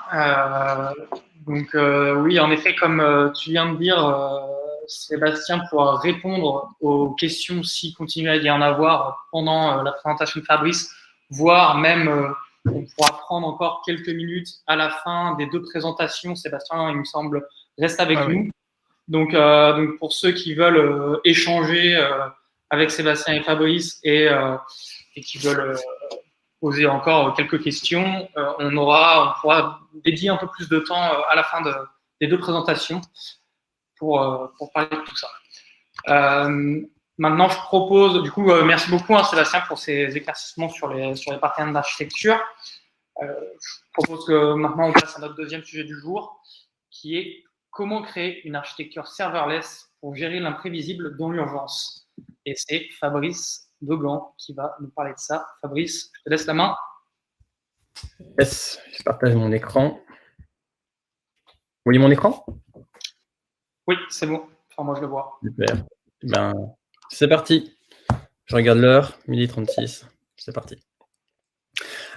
Oui, en effet, comme tu viens de dire, Sébastien pourra répondre aux questions s'il continue à y en avoir pendant la présentation de Fabrice, voire même on pourra prendre encore quelques minutes à la fin des deux présentations. Sébastien, il me semble, reste avec nous. Oui. Donc, pour ceux qui veulent échanger avec Sébastien et Fabrice et qui veulent poser encore quelques questions, on pourra dédier un peu plus de temps à la fin des deux présentations pour parler de tout ça. Maintenant, je propose, du coup, merci beaucoup Sébastien pour ces éclaircissements sur les parties d'architecture. Je propose que maintenant on passe à notre deuxième sujet du jour, qui est comment créer une architecture serverless pour gérer l'imprévisible dans l'urgence. Et c'est Fabrice Dogan qui va nous parler de ça. Fabrice, je te laisse la main. Yes, je partage mon écran. Vous voyez mon écran? Oui, c'est bon. Enfin, moi, je le vois. Super. C'est parti. Je regarde l'heure, 12h36. C'est parti.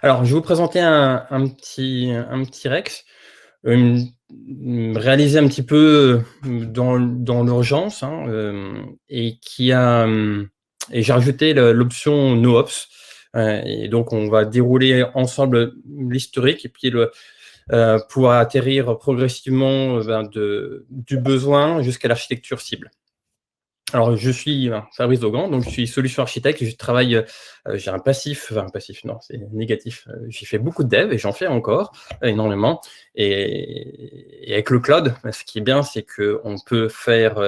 Alors, je vais vous présenter un petit Rex, réalisé un petit peu dans l'urgence, et j'ai rajouté l'option NoOps. Et donc, on va dérouler ensemble l'historique et puis pour atterrir progressivement du besoin jusqu'à l'architecture cible. Alors, je suis Fabrice Dogan, donc je suis solution architecte. Je travaille, j'ai un passif, non, c'est négatif. J'ai fait beaucoup de dev et j'en fais encore énormément. Et avec le cloud, ce qui est bien, c'est qu'on peut faire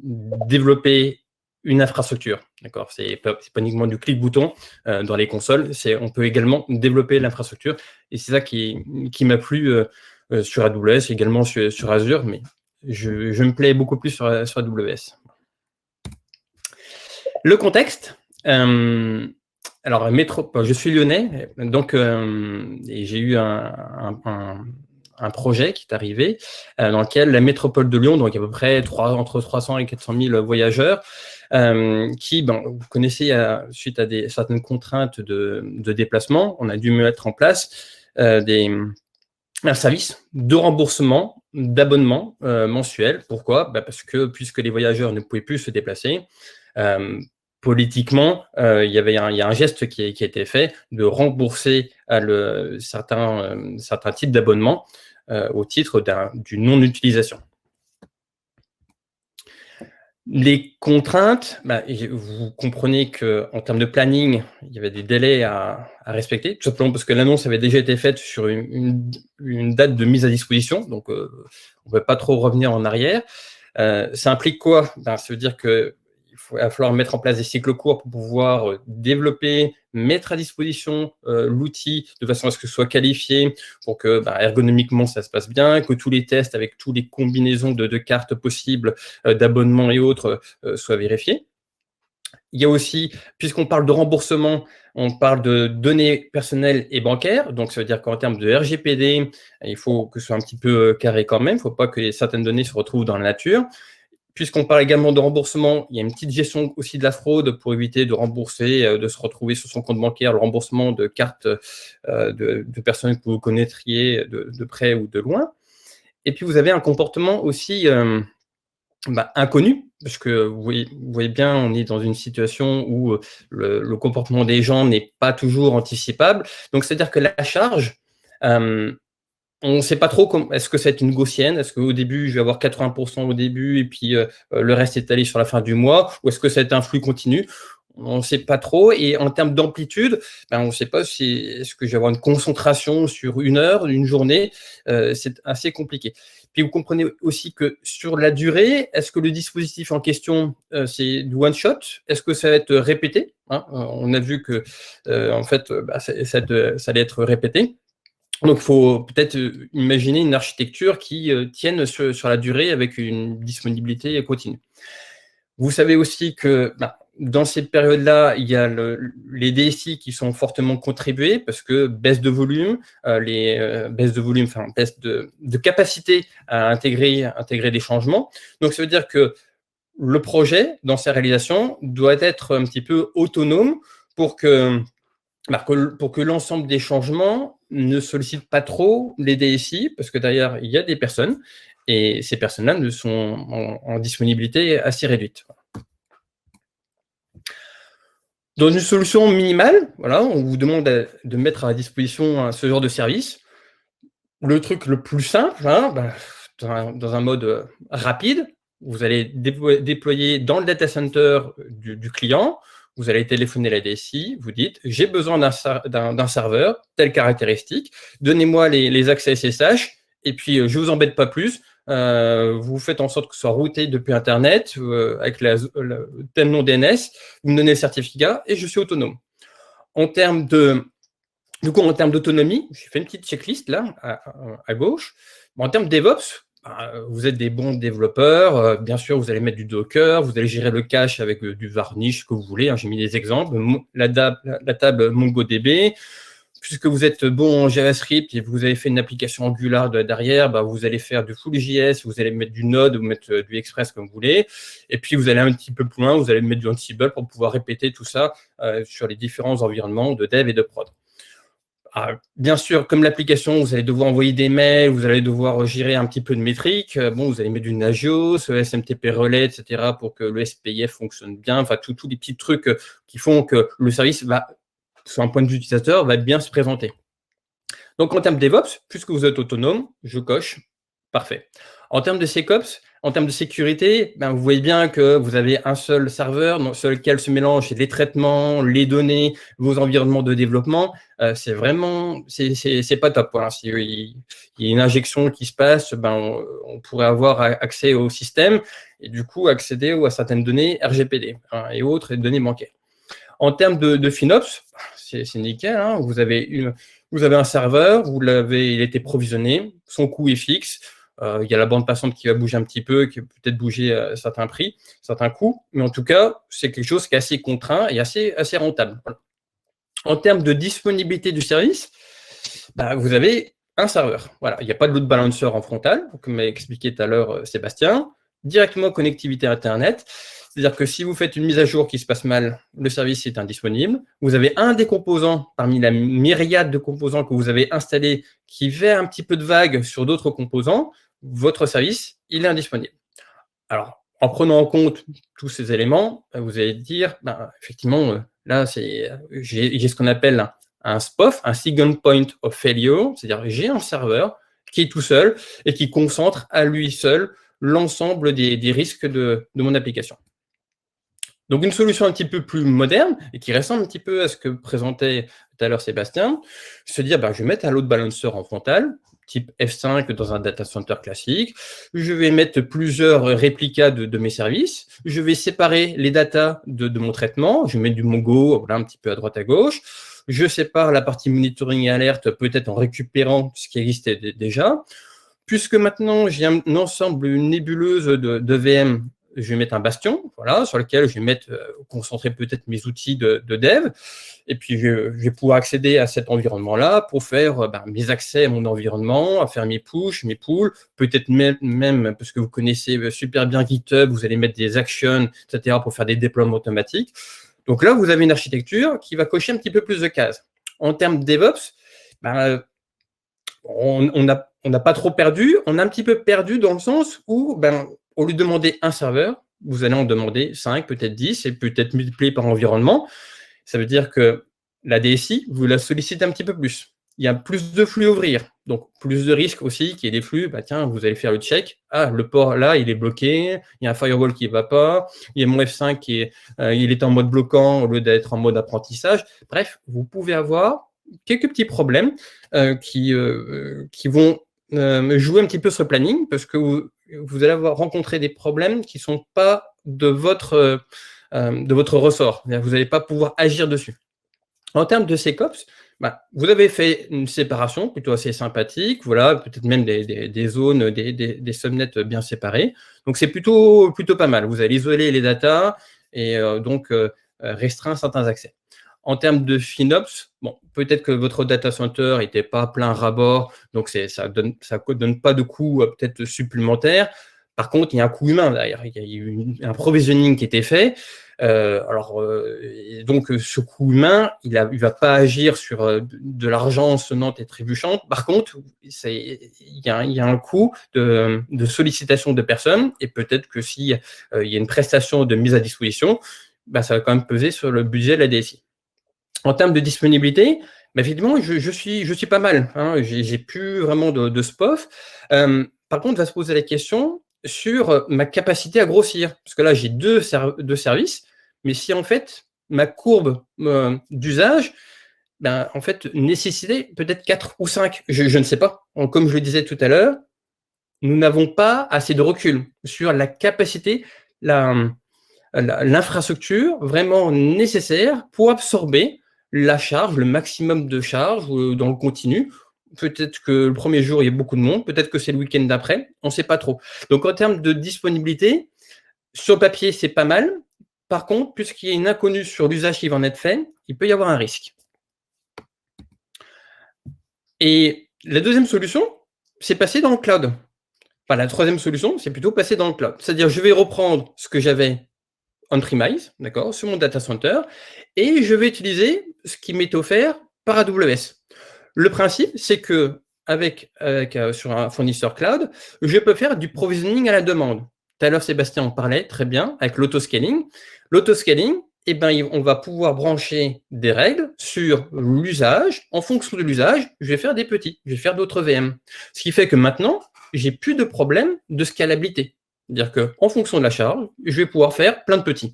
développer une infrastructure. D'accord, c'est pas uniquement du clic-bouton dans les consoles. On peut également développer l'infrastructure. Et c'est ça qui m'a plu sur AWS, également sur Azure, mais je me plais beaucoup plus sur AWS. Le contexte, alors je suis lyonnais, donc et j'ai eu un projet qui est arrivé dans lequel la métropole de Lyon, donc à peu près entre 300 et 400 000 voyageurs, qui, vous connaissez, suite à certaines contraintes de déplacement, on a dû mettre en place un service de remboursement d'abonnement mensuel. Pourquoi? Parce que puisque les voyageurs ne pouvaient plus se déplacer, politiquement, il y a un geste qui a été fait de rembourser certains types d'abonnements au titre d'une non-utilisation. Les contraintes, vous comprenez qu'en termes de planning, il y avait des délais à respecter, tout simplement parce que l'annonce avait déjà été faite sur une date de mise à disposition, donc on ne peut pas trop revenir en arrière. Ça implique quoi? Ça veut dire qu'il va falloir mettre en place des cycles courts pour pouvoir développer, mettre à disposition l'outil de façon à ce que ce soit qualifié pour que ergonomiquement ça se passe bien, que tous les tests avec toutes les combinaisons de cartes possibles, d'abonnements et autres soient vérifiés. Il y a aussi, puisqu'on parle de remboursement, on parle de données personnelles et bancaires. Donc, ça veut dire qu'en termes de RGPD, il faut que ce soit un petit peu carré quand même. Il ne faut pas que certaines données se retrouvent dans la nature. Puisqu'on parle également de remboursement, il y a une petite gestion aussi de la fraude pour éviter de rembourser, de se retrouver sur son compte bancaire, le remboursement de cartes de personnes que vous connaîtriez de près ou de loin. Et puis, vous avez un comportement aussi inconnu, parce que vous voyez bien, on est dans une situation où le comportement des gens n'est pas toujours anticipable. Donc, c'est-à-dire que la charge, on ne sait pas trop est-ce que c'est une gaussienne, est-ce qu'au début, je vais avoir 80% au début et puis le reste est allé sur la fin du mois, ou est-ce que c'est un flux continu? On ne sait pas trop. Et en termes d'amplitude, on ne sait pas est-ce que je vais avoir une concentration sur une heure, une journée. C'est assez compliqué. Puis vous comprenez aussi que sur la durée, est-ce que le dispositif en question, c'est du one-shot? Est-ce que ça va être répété? On a vu que en fait, ça allait être répété. Donc, il faut peut-être imaginer une architecture qui tienne sur la durée avec une disponibilité continue. Vous savez aussi que dans cette période-là, il y a les DSI qui sont fortement contribués parce que baisse de volume, baisse de capacité à intégrer des changements. Donc, ça veut dire que le projet, dans sa réalisation, doit être un petit peu autonome pour que l'ensemble des changements ne sollicitent pas trop les DSI, parce que derrière, il y a des personnes, et ces personnes-là sont en disponibilité assez réduite. Dans une solution minimale, on vous demande de mettre à disposition ce genre de service. Le truc le plus simple, dans un mode rapide, vous allez déployer dans le data center du client. Vous allez téléphoner à la DSI, vous dites « j'ai besoin d'un serveur, telle caractéristique, donnez-moi les accès SSH, et puis je ne vous embête pas plus, vous faites en sorte que ce soit routé depuis Internet, avec tel nom DNS, vous me donnez le certificat, et je suis autonome. » En termes d'autonomie, j'ai fait une petite checklist là, à gauche. En termes de DevOps, vous êtes des bons développeurs, bien sûr, vous allez mettre du Docker, vous allez gérer le cache avec du Varnish, ce que vous voulez. J'ai mis des exemples. La table MongoDB. Puisque vous êtes bon en JavaScript et vous avez fait une application Angular derrière, vous allez faire du FullJS, vous allez mettre du Node, vous mettre du Express comme vous voulez. Et puis, vous allez un petit peu plus loin, vous allez mettre du Ansible pour pouvoir répéter tout ça sur les différents environnements de dev et de prod. Bien sûr, comme l'application, vous allez devoir envoyer des mails, vous allez devoir gérer un petit peu de métriques. Vous allez mettre du Nagios, SMTP relais, etc. pour que le SPIF fonctionne bien. Enfin, tous les petits trucs qui font que le service sur un point de vue utilisateur, va bien se présenter. Donc, en termes de DevOps, puisque vous êtes autonome, je coche. Parfait. En termes de SecOps, en termes de sécurité, vous voyez bien que vous avez un seul serveur sur lequel se mélangent les traitements, les données, vos environnements de développement. C'est vraiment, c'est pas top. S'il y a une injection qui se passe, on pourrait avoir accès au système et du coup accéder à certaines données RGPD et autres et données bancaires. En termes de FinOps, c'est nickel. Vous avez un serveur, il a été provisionné, son coût est fixe. Il y a la bande passante qui va bouger un petit peu, qui va peut-être bouger à certains prix, certains coûts. Mais en tout cas, c'est quelque chose qui est assez contraint et assez rentable. Voilà. En termes de disponibilité du service, vous avez un serveur. Voilà. Il n'y a pas de load balancer en frontal, comme m'a expliqué tout à l'heure Sébastien. Directement connectivité Internet. C'est-à-dire que si vous faites une mise à jour qui se passe mal, le service est indisponible. Vous avez un des composants parmi la myriade de composants que vous avez installés qui fait un petit peu de vague sur d'autres composants. Votre service, il est indisponible. Alors, en prenant en compte tous ces éléments, vous allez dire, effectivement, là, j'ai ce qu'on appelle un SPOF, un Single Point of Failure, c'est-à-dire j'ai un serveur qui est tout seul et qui concentre à lui seul l'ensemble des risques de mon application. Donc, une solution un petit peu plus moderne et qui ressemble un petit peu à ce que présentait tout à l'heure Sébastien, se dire, je vais mettre un load balancer en frontal, type F5 dans un data center classique. Je vais mettre plusieurs réplicas de mes services. Je vais séparer les datas de mon traitement. Je vais mettre du Mongo, voilà, un petit peu à droite à gauche. Je sépare la partie monitoring et alerte, peut-être en récupérant ce qui existait déjà. Puisque maintenant, j'ai un ensemble, une nébuleuse de VM, je vais mettre un bastion, voilà, sur lequel je vais mettre, concentrer peut-être mes outils de dev. Et puis, je vais pouvoir accéder à cet environnement-là pour faire mes accès à mon environnement, à faire mes push, mes pulls, peut-être même, parce que vous connaissez super bien GitHub, vous allez mettre des actions, etc., pour faire des déploiements automatiques. Donc là, vous avez une architecture qui va cocher un petit peu plus de cases. En termes de DevOps, on n'a pas trop perdu, on a un petit peu perdu dans le sens où, au lieu de demander un serveur, vous allez en demander 5, peut-être 10, et peut-être multiplier par environnement. Ça veut dire que la DSI, vous la sollicitez un petit peu plus. Il y a plus de flux à ouvrir, donc plus de risques aussi qu'il y ait des flux. Tiens, vous allez faire le check. Ah, le port là, il est bloqué. Il y a un firewall qui ne va pas. Il y a mon F5 il est en mode bloquant au lieu d'être en mode apprentissage. Bref, vous pouvez avoir quelques petits problèmes qui vont jouer un petit peu sur le planning parce que vous allez rencontrer des problèmes qui ne sont pas de votre ressort. Vous n'allez pas pouvoir agir dessus. En termes de SecOps, vous avez fait une séparation plutôt assez sympathique, voilà, peut-être même des zones, des subnets bien séparés. Donc, c'est plutôt pas mal. Vous allez isoler les datas et donc restreindre certains accès. En termes de FinOps, peut-être que votre data center n'était pas plein rabord, donc ça donne pas de coût peut-être supplémentaire. Par contre, il y a un coût humain derrière. Il y a eu un provisioning qui était fait. Donc, ce coût humain, il va pas agir sur de l'argent sonnante et trébuchante. Par contre, il y a un coût de sollicitation de personnes et peut-être que s'il y a une prestation de mise à disposition, ça va quand même peser sur le budget de la DSI. En termes de disponibilité, effectivement, je suis pas mal. J'ai plus vraiment de SPOF. Par contre, va se poser la question sur ma capacité à grossir. Parce que là, j'ai deux services, mais si en fait, ma courbe d'usage, en fait, nécessitait peut-être 4 ou 5, je ne sais pas. Comme je le disais tout à l'heure, nous n'avons pas assez de recul sur la capacité, l'infrastructure vraiment nécessaire pour absorber la charge, le maximum de charge dans le continu. Peut-être que le premier jour, il y a beaucoup de monde, peut-être que c'est le week-end d'après, on ne sait pas trop. Donc, en termes de disponibilité, sur le papier, c'est pas mal. Par contre, puisqu'il y a une inconnue sur l'usage qui va en être fait, il peut y avoir un risque. Et la deuxième solution, c'est passer dans le cloud. Enfin, la troisième solution, c'est plutôt passer dans le cloud. C'est-à-dire, je vais reprendre ce que j'avais on-premise, d'accord, sur mon data center, et je vais utiliser ce qui m'est offert par AWS. Le principe, c'est que sur un fournisseur cloud, je peux faire du provisioning à la demande. Tout à l'heure, Sébastien en parlait très bien avec l'autoscaling. L'autoscaling, on va pouvoir brancher des règles sur l'usage. En fonction de l'usage, je vais faire des petits, je vais faire d'autres VM. Ce qui fait que maintenant, j'ai plus de problème de scalabilité. C'est-à-dire qu'en fonction de la charge, je vais pouvoir faire plein de petits.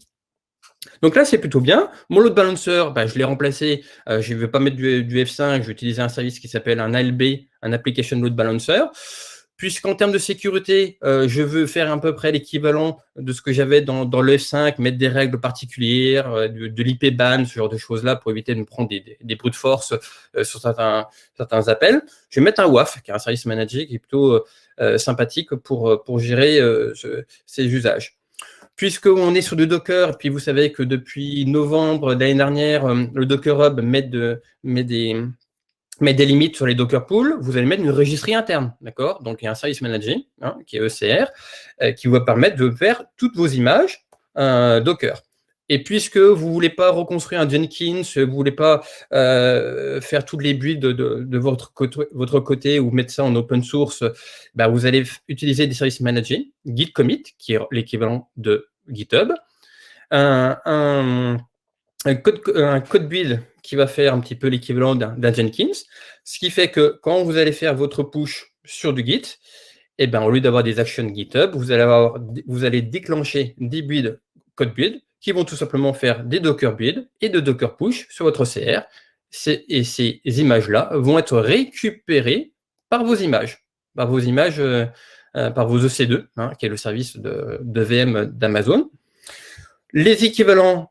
Donc là, c'est plutôt bien. Mon load balancer, je l'ai remplacé. Je ne vais pas mettre du F5, je vais utiliser un service qui s'appelle un ALB, un Application Load Balancer. Puisqu'en termes de sécurité, je veux faire à peu près l'équivalent de ce que j'avais dans le F5, mettre des règles particulières, de l'IP-ban, ce genre de choses-là, pour éviter de me prendre des brutes force sur certains appels. Je vais mettre un WAF, qui est un service manager qui est plutôt sympathique pour gérer ces usages. Puisqu'on est sur du Docker, et puis vous savez que depuis novembre de l'année dernière, le Docker Hub met des limites sur les Docker pools, vous allez mettre une registrie interne, d'accord? Donc, il y a un service manager, qui est ECR, qui va permettre de faire toutes vos images Docker. Et puisque vous ne voulez pas reconstruire un Jenkins, vous ne voulez pas faire toutes les builds de votre côté ou mettre ça en open source, vous allez utiliser des services managés, Git Commit, qui est l'équivalent de GitHub, un code build qui va faire un petit peu l'équivalent d'un Jenkins, ce qui fait que quand vous allez faire votre push sur du Git, et ben, au lieu d'avoir des actions GitHub, vous allez déclencher des builds, code build, qui vont tout simplement faire des Docker build et de Docker push sur votre CR. Et ces images-là vont être récupérées par vos images, par vos EC2, qui est le service de VM d'Amazon. Les équivalents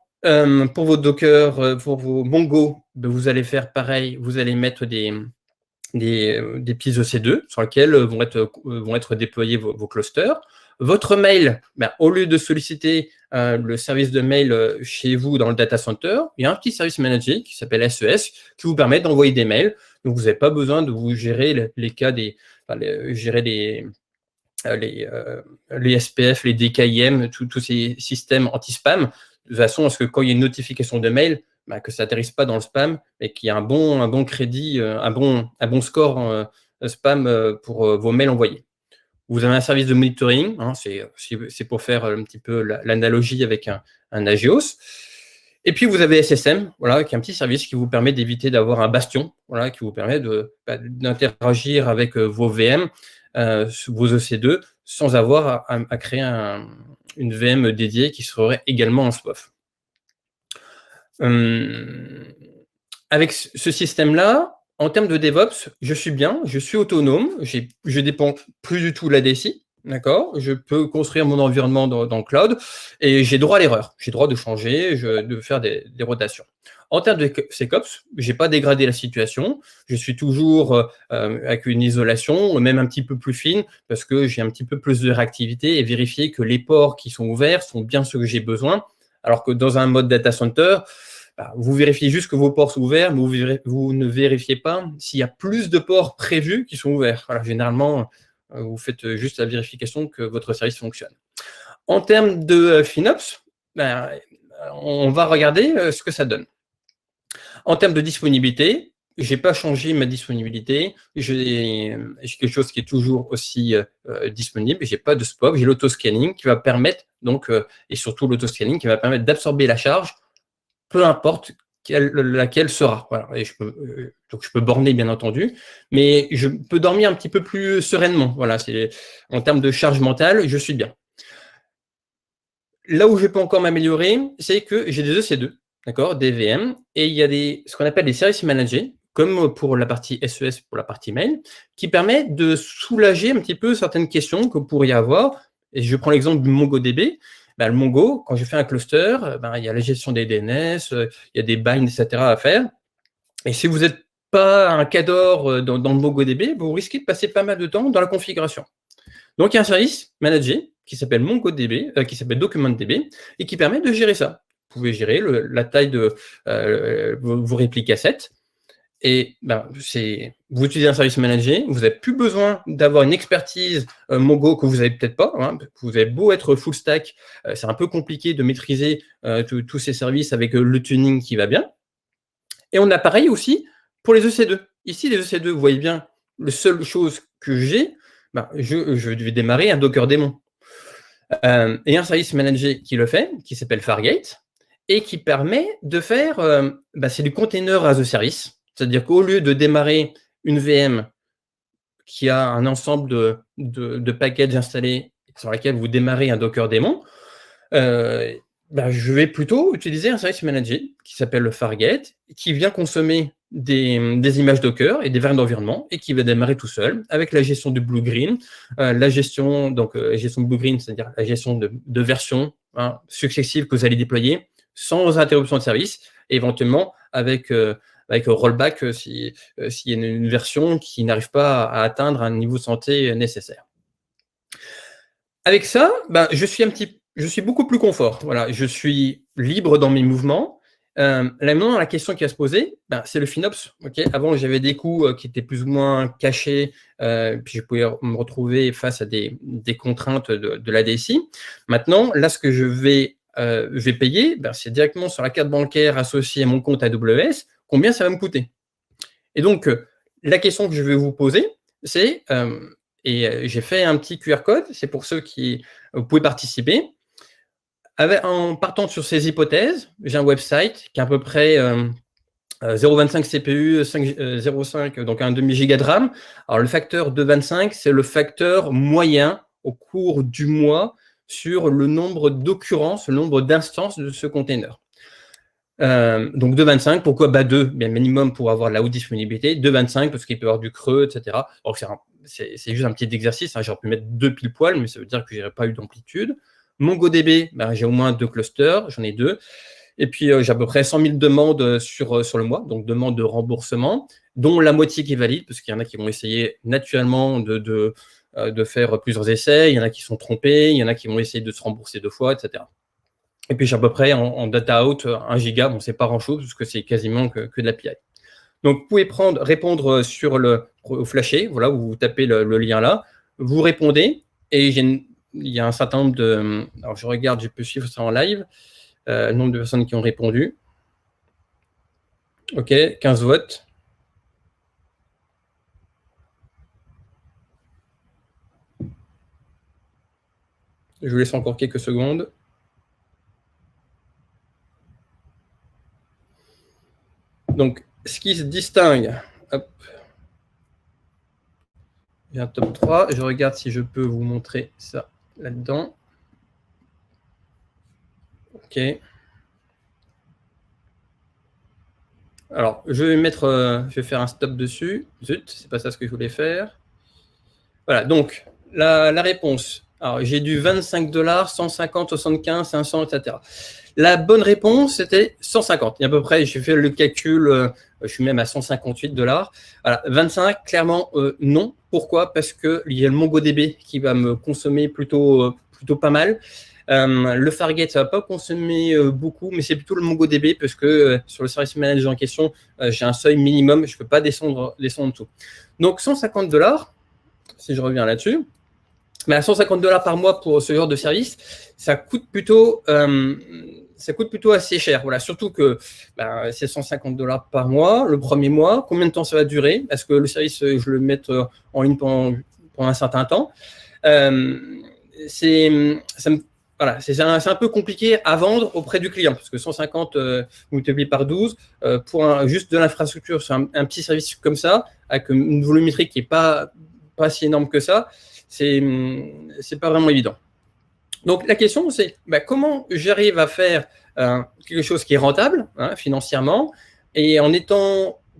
pour vos Docker, pour vos Mongo, vous allez faire pareil, vous allez mettre des petits EC2 sur lesquels vont être déployés vos clusters. Votre mail, au lieu de solliciter le service de mail chez vous dans le data center, il y a un petit service manager qui s'appelle SES qui vous permet d'envoyer des mails. Donc, vous n'avez pas besoin de vous gérer les SPF, les DKIM, tous ces systèmes anti-spam, de façon à ce que quand il y a une notification de mail, que ça n'atterrisse pas dans le spam, mais qu'il y a un bon crédit, un bon score spam pour vos mails envoyés. Vous avez un service de monitoring, c'est pour faire un petit peu l'analogie avec un Agios. Et puis, vous avez SSM, qui est un petit service qui vous permet d'éviter d'avoir un bastion, qui vous permet d'interagir avec vos VM, vos EC2, sans avoir à créer une VM dédiée qui serait également en SPOF. Avec ce système-là, en termes de DevOps, je suis bien, je suis autonome, je dépends plus du tout de la DSI, d'accord. Je peux construire mon environnement dans le cloud et j'ai droit à l'erreur. J'ai droit de changer, de faire des rotations. En termes de SecOps, je n'ai pas dégradé la situation. Je suis toujours avec une isolation, même un petit peu plus fine, parce que j'ai un petit peu plus de réactivité et vérifier que les ports qui sont ouverts sont bien ceux que j'ai besoin. Alors que dans un mode data center, vous vérifiez juste que vos ports sont ouverts, mais vous ne vérifiez pas s'il y a plus de ports prévus qui sont ouverts. Voilà, généralement, vous faites juste la vérification que votre service fonctionne. En termes de FinOps, on va regarder ce que ça donne. En termes de disponibilité, je n'ai pas changé ma disponibilité. J'ai quelque chose qui est toujours aussi disponible. Je n'ai pas de SPOF. J'ai l'autoscanning qui va permettre, et surtout l'autoscanning qui va permettre d'absorber la charge, peu importe laquelle sera. Voilà. Et donc, je peux borner, bien entendu, mais je peux dormir un petit peu plus sereinement. Voilà, en termes de charge mentale, je suis bien. Là où je peux encore m'améliorer, c'est que j'ai des EC2, d'accord, des VM, et il y a ce qu'on appelle des services managés, comme pour la partie SES, pour la partie mail, qui permet de soulager un petit peu certaines questions que vous pourriez avoir. Et je prends l'exemple du MongoDB. Le Mongo, quand je fais un cluster, il y a la gestion des DNS, il y a des binds, etc. à faire. Et si vous n'êtes pas un cadre dans le MongoDB, vous risquez de passer pas mal de temps dans la configuration. Donc, il y a un service managé qui s'appelle MongoDB, qui s'appelle DocumentDB, et qui permet de gérer ça. Vous pouvez gérer la taille de vos répliques assets. Et vous utilisez un service managé, vous n'avez plus besoin d'avoir une expertise Mongo que vous n'avez peut-être pas. Vous avez beau être full stack, c'est un peu compliqué de maîtriser tous ces services avec le tuning qui va bien. Et on a pareil aussi pour les EC2. Ici, les EC2, vous voyez bien, la seule chose que j'ai, je vais démarrer un Docker daemon. Et un service managé qui le fait, qui s'appelle Fargate, et qui permet de faire, c'est du container as a service. C'est-à-dire qu'au lieu de démarrer une VM qui a un ensemble de packages installés sur lesquels vous démarrez un Docker daemon, je vais plutôt utiliser un service manager qui s'appelle le Fargate, qui vient consommer des images Docker et des variantes d'environnement et qui va démarrer tout seul avec la gestion du blue-green, la gestion de blue-green, c'est-à-dire la gestion de versions successives que vous allez déployer sans interruption de service et éventuellement avec rollback s'il y a une version qui n'arrive pas à atteindre un niveau de santé nécessaire. Avec ça, je suis beaucoup plus confort. Voilà, je suis libre dans mes mouvements. Maintenant, la question qui va se poser, c'est le FinOps. Okay, avant, j'avais des coûts qui étaient plus ou moins cachés, puis je pouvais me retrouver face à des contraintes de la DSI. Maintenant, là, ce que je vais payer, c'est directement sur la carte bancaire associée à mon compte AWS, combien ça va me coûter. Et donc, la question que je vais vous poser, c'est, et j'ai fait un petit QR code, c'est pour ceux qui vous pouvez participer. En partant sur ces hypothèses, j'ai un website qui est à peu près 0,25 CPU, 0,5, donc un demi-giga de RAM. Alors, le facteur de 25, c'est le facteur moyen au cours du mois sur le nombre d'occurrences, le nombre d'instances de ce container. Donc 2,25, pourquoi 2 bien minimum pour avoir la haute disponibilité, 2,25 parce qu'il peut y avoir du creux, etc. Donc c'est juste un petit exercice, hein. J'aurais pu mettre 2 pile poil, mais ça veut dire que je n'aurais pas eu d'amplitude. MongoDB, j'ai au moins 2 clusters, j'en ai 2. Et puis j'ai à peu près 100 000 demandes sur le mois, donc demandes de remboursement, dont la moitié qui est valide, parce qu'il y en a qui vont essayer naturellement de faire plusieurs essais, il y en a qui sont trompés, il y en a qui vont essayer de se rembourser 2 fois, etc. Et puis j'ai à peu près en data out 1 giga, bon c'est pas grand chose parce que c'est quasiment que de l'API. Donc vous pouvez répondre sur au flasher, voilà, vous tapez le lien là, vous répondez et il y a un certain nombre de, alors je regarde, je peux suivre ça en live, le nombre de personnes qui ont répondu. Ok, 15 votes. Je vous laisse encore quelques secondes. Donc, ce qui se distingue, hop, j'ai un top 3, je regarde si je peux vous montrer ça là-dedans. Ok. Alors, je vais faire un stop dessus. Zut, c'est pas ça ce que je voulais faire. Voilà, donc, la réponse. Alors, j'ai du 25 $, 150, 75, 500, etc. La bonne réponse, c'était 150. Et à peu près, j'ai fait le calcul, je suis même à 158 $. Voilà, 25, clairement, non. Pourquoi? Parce qu'il y a le MongoDB qui va me consommer plutôt pas mal. Le Fargate, ça ne va pas consommer beaucoup, mais c'est plutôt le MongoDB parce que sur le service manager en question, j'ai un seuil minimum, je ne peux pas descendre en dessous. Donc, 150 $, si je reviens là-dessus. Mais à 150 $ par mois pour ce genre de service, ça coûte plutôt assez cher. Voilà, surtout que c'est 150 $ par mois, le premier mois. Combien de temps ça va durer? Est-ce que le service, je le mette en ligne pendant un certain temps? C'est un peu compliqué à vendre auprès du client, parce que 150 multiplié par 12, pour juste de l'infrastructure, sur un petit service comme ça, avec une volumétrie qui n'est pas si énorme que ça, c'est pas vraiment évident. Donc la question, c'est comment j'arrive à faire quelque chose qui est rentable financièrement et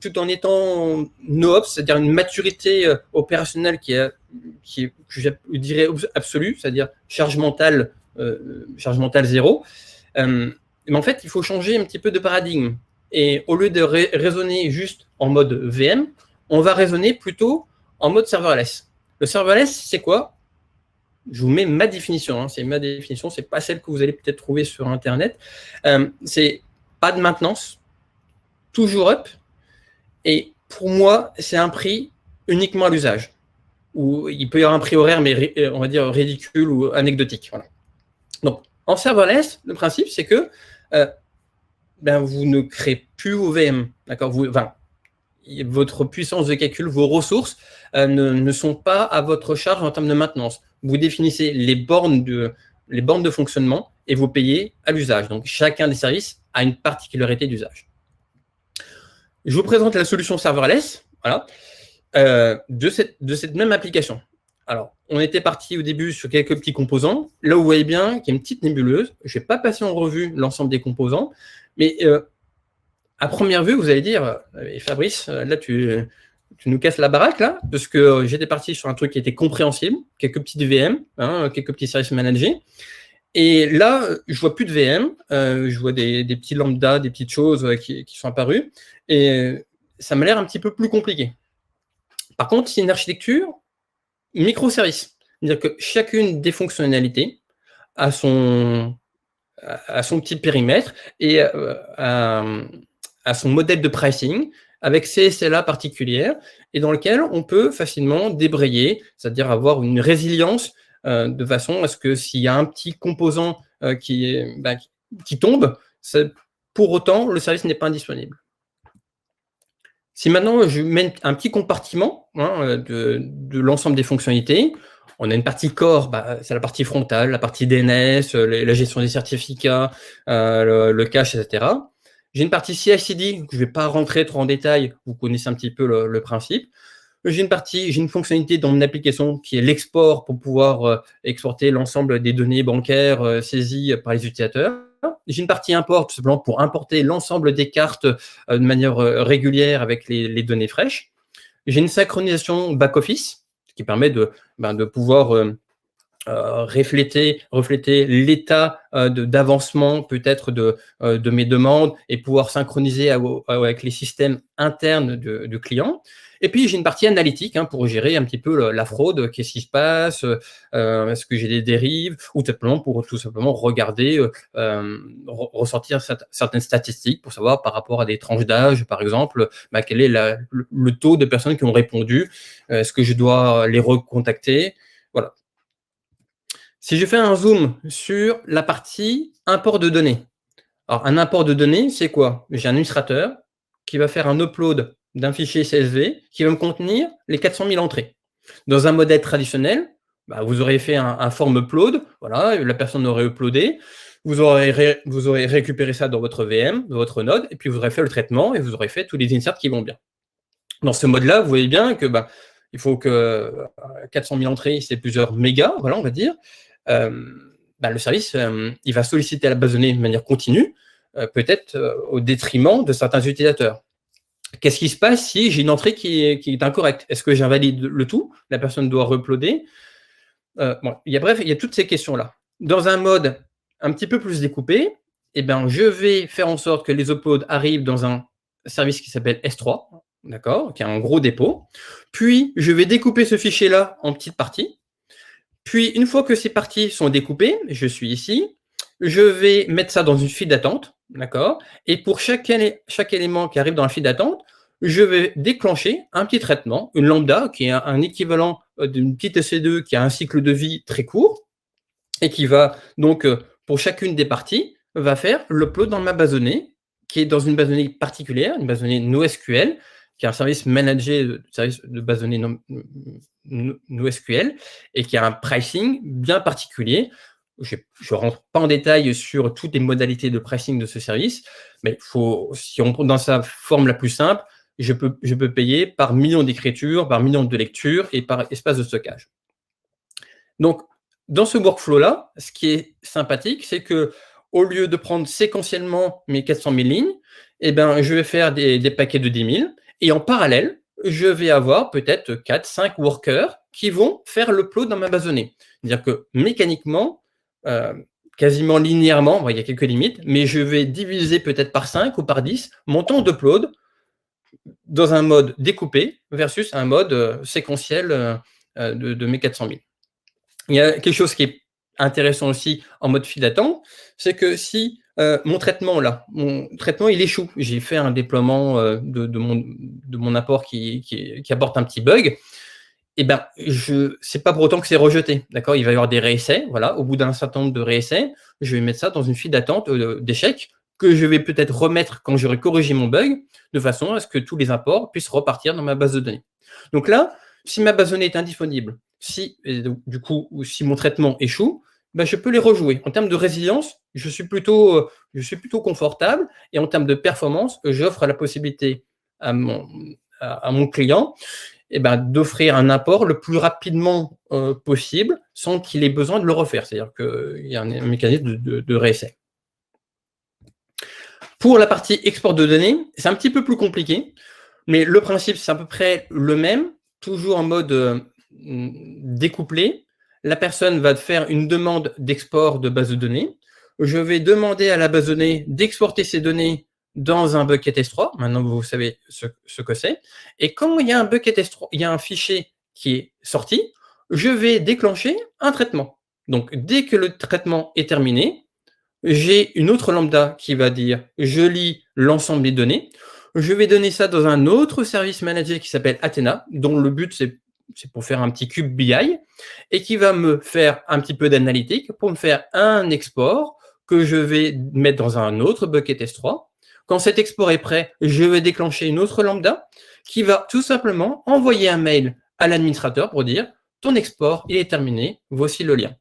tout en étant NoOps, c'est-à-dire une maturité opérationnelle qui est, je dirais, absolue, c'est-à-dire charge mentale 0. Mais en fait, il faut changer un petit peu de paradigme. Et au lieu de raisonner juste en mode VM, on va raisonner plutôt en mode serverless. Le serverless, c'est quoi? Je vous mets ma définition. C'est ma définition, c'est pas celle que vous allez peut-être trouver sur Internet. C'est pas de maintenance, toujours up. Et pour moi, c'est un prix uniquement à l'usage. Ou il peut y avoir un prix horaire, mais on va dire ridicule ou anecdotique. Voilà. Donc, en serverless, le principe, c'est que vous ne créez plus vos VM. D'accord? Votre puissance de calcul, vos ressources ne sont pas à votre charge en termes de maintenance. Vous définissez les bornes de fonctionnement et vous payez à l'usage. Donc, chacun des services a une particularité d'usage. Je vous présente la solution serverless de cette même application. Alors, on était parti au début sur quelques petits composants. Là, vous voyez bien qu'il y a une petite nébuleuse. Je ne vais pas passer en revue l'ensemble des composants, mais à première vue, vous allez dire, Fabrice, là, tu nous casses la baraque, là, parce que j'étais parti sur un truc qui était compréhensible, quelques petites VM, quelques petits services managés. Et là, je vois plus de VM, je vois des petits lambda, des petites choses qui sont apparues, et ça m'a l'air un petit peu plus compliqué. Par contre, c'est une architecture microservice. C'est-à-dire que chacune des fonctionnalités a son petit périmètre et à son modèle de pricing avec ces SLA particulières et dans lequel on peut facilement débrayer, c'est-à-dire avoir une résilience de façon à ce que s'il y a un petit composant qui tombe, pour autant, le service n'est pas indisponible. Si maintenant je mets un petit compartiment de l'ensemble des fonctionnalités, on a une partie core, c'est la partie frontale, la partie DNS, la gestion des certificats, le cache, etc. J'ai une partie CI/CD, je ne vais pas rentrer trop en détail, vous connaissez un petit peu le principe. J'ai une fonctionnalité dans mon application qui est l'export pour pouvoir exporter l'ensemble des données bancaires saisies par les utilisateurs. J'ai une partie import, tout simplement pour importer l'ensemble des cartes de manière régulière avec les données fraîches. J'ai une synchronisation back-office qui permet de pouvoir refléter l'état d'avancement peut-être de mes demandes et pouvoir synchroniser avec les systèmes internes du client. Et puis, j'ai une partie analytique pour gérer un petit peu la fraude, qu'est-ce qui se passe, est-ce que j'ai des dérives, ou tout simplement regarder, ressortir certaines statistiques pour savoir par rapport à des tranches d'âge, par exemple, quel est le taux de personnes qui ont répondu, est-ce que je dois les recontacter, voilà. Si je fais un zoom sur la partie import de données, alors un import de données, c'est quoi? J'ai un administrateur qui va faire un upload d'un fichier CSV qui va me contenir les 400 000 entrées. Dans un modèle traditionnel, vous aurez fait un form upload, voilà, la personne aurait uploadé, vous aurez récupéré ça dans votre VM, dans votre node, et puis vous aurez fait le traitement et vous aurez fait tous les inserts qui vont bien. Dans ce mode-là, vous voyez bien que il faut que 400 000 entrées, c'est plusieurs mégas, voilà, on va dire. Le service, il va solliciter la base de données de manière continue, peut-être au détriment de certains utilisateurs. Qu'est-ce qui se passe si j'ai une entrée qui est incorrecte? Est-ce que j'invalide le tout? La personne doit re-uploader. Il y a toutes ces questions-là. Dans un mode un petit peu plus découpé, je vais faire en sorte que les uploads arrivent dans un service qui s'appelle S3, d'accord, qui a un gros dépôt. Puis, je vais découper ce fichier-là en petites parties. Puis, une fois que ces parties sont découpées, je suis ici, je vais mettre ça dans une file d'attente, d'accord? Et pour chaque élément qui arrive dans la file d'attente, je vais déclencher un petit traitement, une lambda, qui est un équivalent d'une petite EC2 qui a un cycle de vie très court et qui va donc, pour chacune des parties, va faire l'upload dans ma base de données, qui est dans une base de données particulière, une base de données NoSQL, qui est un service managé, service de base de données NoSQL, et qui a un pricing bien particulier. Je ne rentre pas en détail sur toutes les modalités de pricing de ce service, mais si on prend dans sa forme la plus simple, je peux payer par million d'écritures, par million de lectures et par espace de stockage. Donc, dans ce workflow-là, ce qui est sympathique, c'est que au lieu de prendre séquentiellement mes 400 000 lignes, je vais faire des paquets de 10 000 et en parallèle, je vais avoir peut-être 4-5 workers qui vont faire l'upload dans ma base de données. C'est-à-dire que mécaniquement, quasiment linéairement, il y a quelques limites, mais je vais diviser peut-être par 5 ou par 10 mon temps d'upload dans un mode découpé versus un mode séquentiel de mes 400 000. Il y a quelque chose qui est intéressant aussi en mode file d'attente, c'est que si mon traitement, il échoue, j'ai fait un déploiement de mon apport qui apporte un petit bug, c'est pas pour autant que c'est rejeté, d'accord? Il va y avoir des réessais, voilà. Au bout d'un certain nombre de réessais, je vais mettre ça dans une file d'attente d'échecs que je vais peut-être remettre quand j'aurai corrigé mon bug, de façon à ce que tous les imports puissent repartir dans ma base de données. Donc là, si ma base de données est indisponible, si mon traitement échoue, je peux les rejouer. En termes de résilience, je suis plutôt confortable, et en termes de performance, j'offre la possibilité à mon client d'offrir un apport le plus rapidement possible sans qu'il ait besoin de le refaire. C'est-à-dire qu'il y a un mécanisme de réessai. Pour la partie export de données, c'est un petit peu plus compliqué, mais le principe, c'est à peu près le même, toujours en mode découplé. La personne va faire une demande d'export de base de données. Je vais demander à la base de données d'exporter ces données dans un bucket S3. Maintenant, vous savez ce que c'est. Et quand il y a un bucket S3, il y a un fichier qui est sorti, je vais déclencher un traitement. Donc, dès que le traitement est terminé, j'ai une autre lambda qui va dire « je lis l'ensemble des données ». Je vais donner ça dans un autre service managé qui s'appelle Athena, dont le but, c'est pour faire un petit cube BI, et qui va me faire un petit peu d'analytique pour me faire un export que je vais mettre dans un autre bucket S3. Quand cet export est prêt, je vais déclencher une autre lambda qui va tout simplement envoyer un mail à l'administrateur pour dire « ton export, il est terminé, voici le lien ».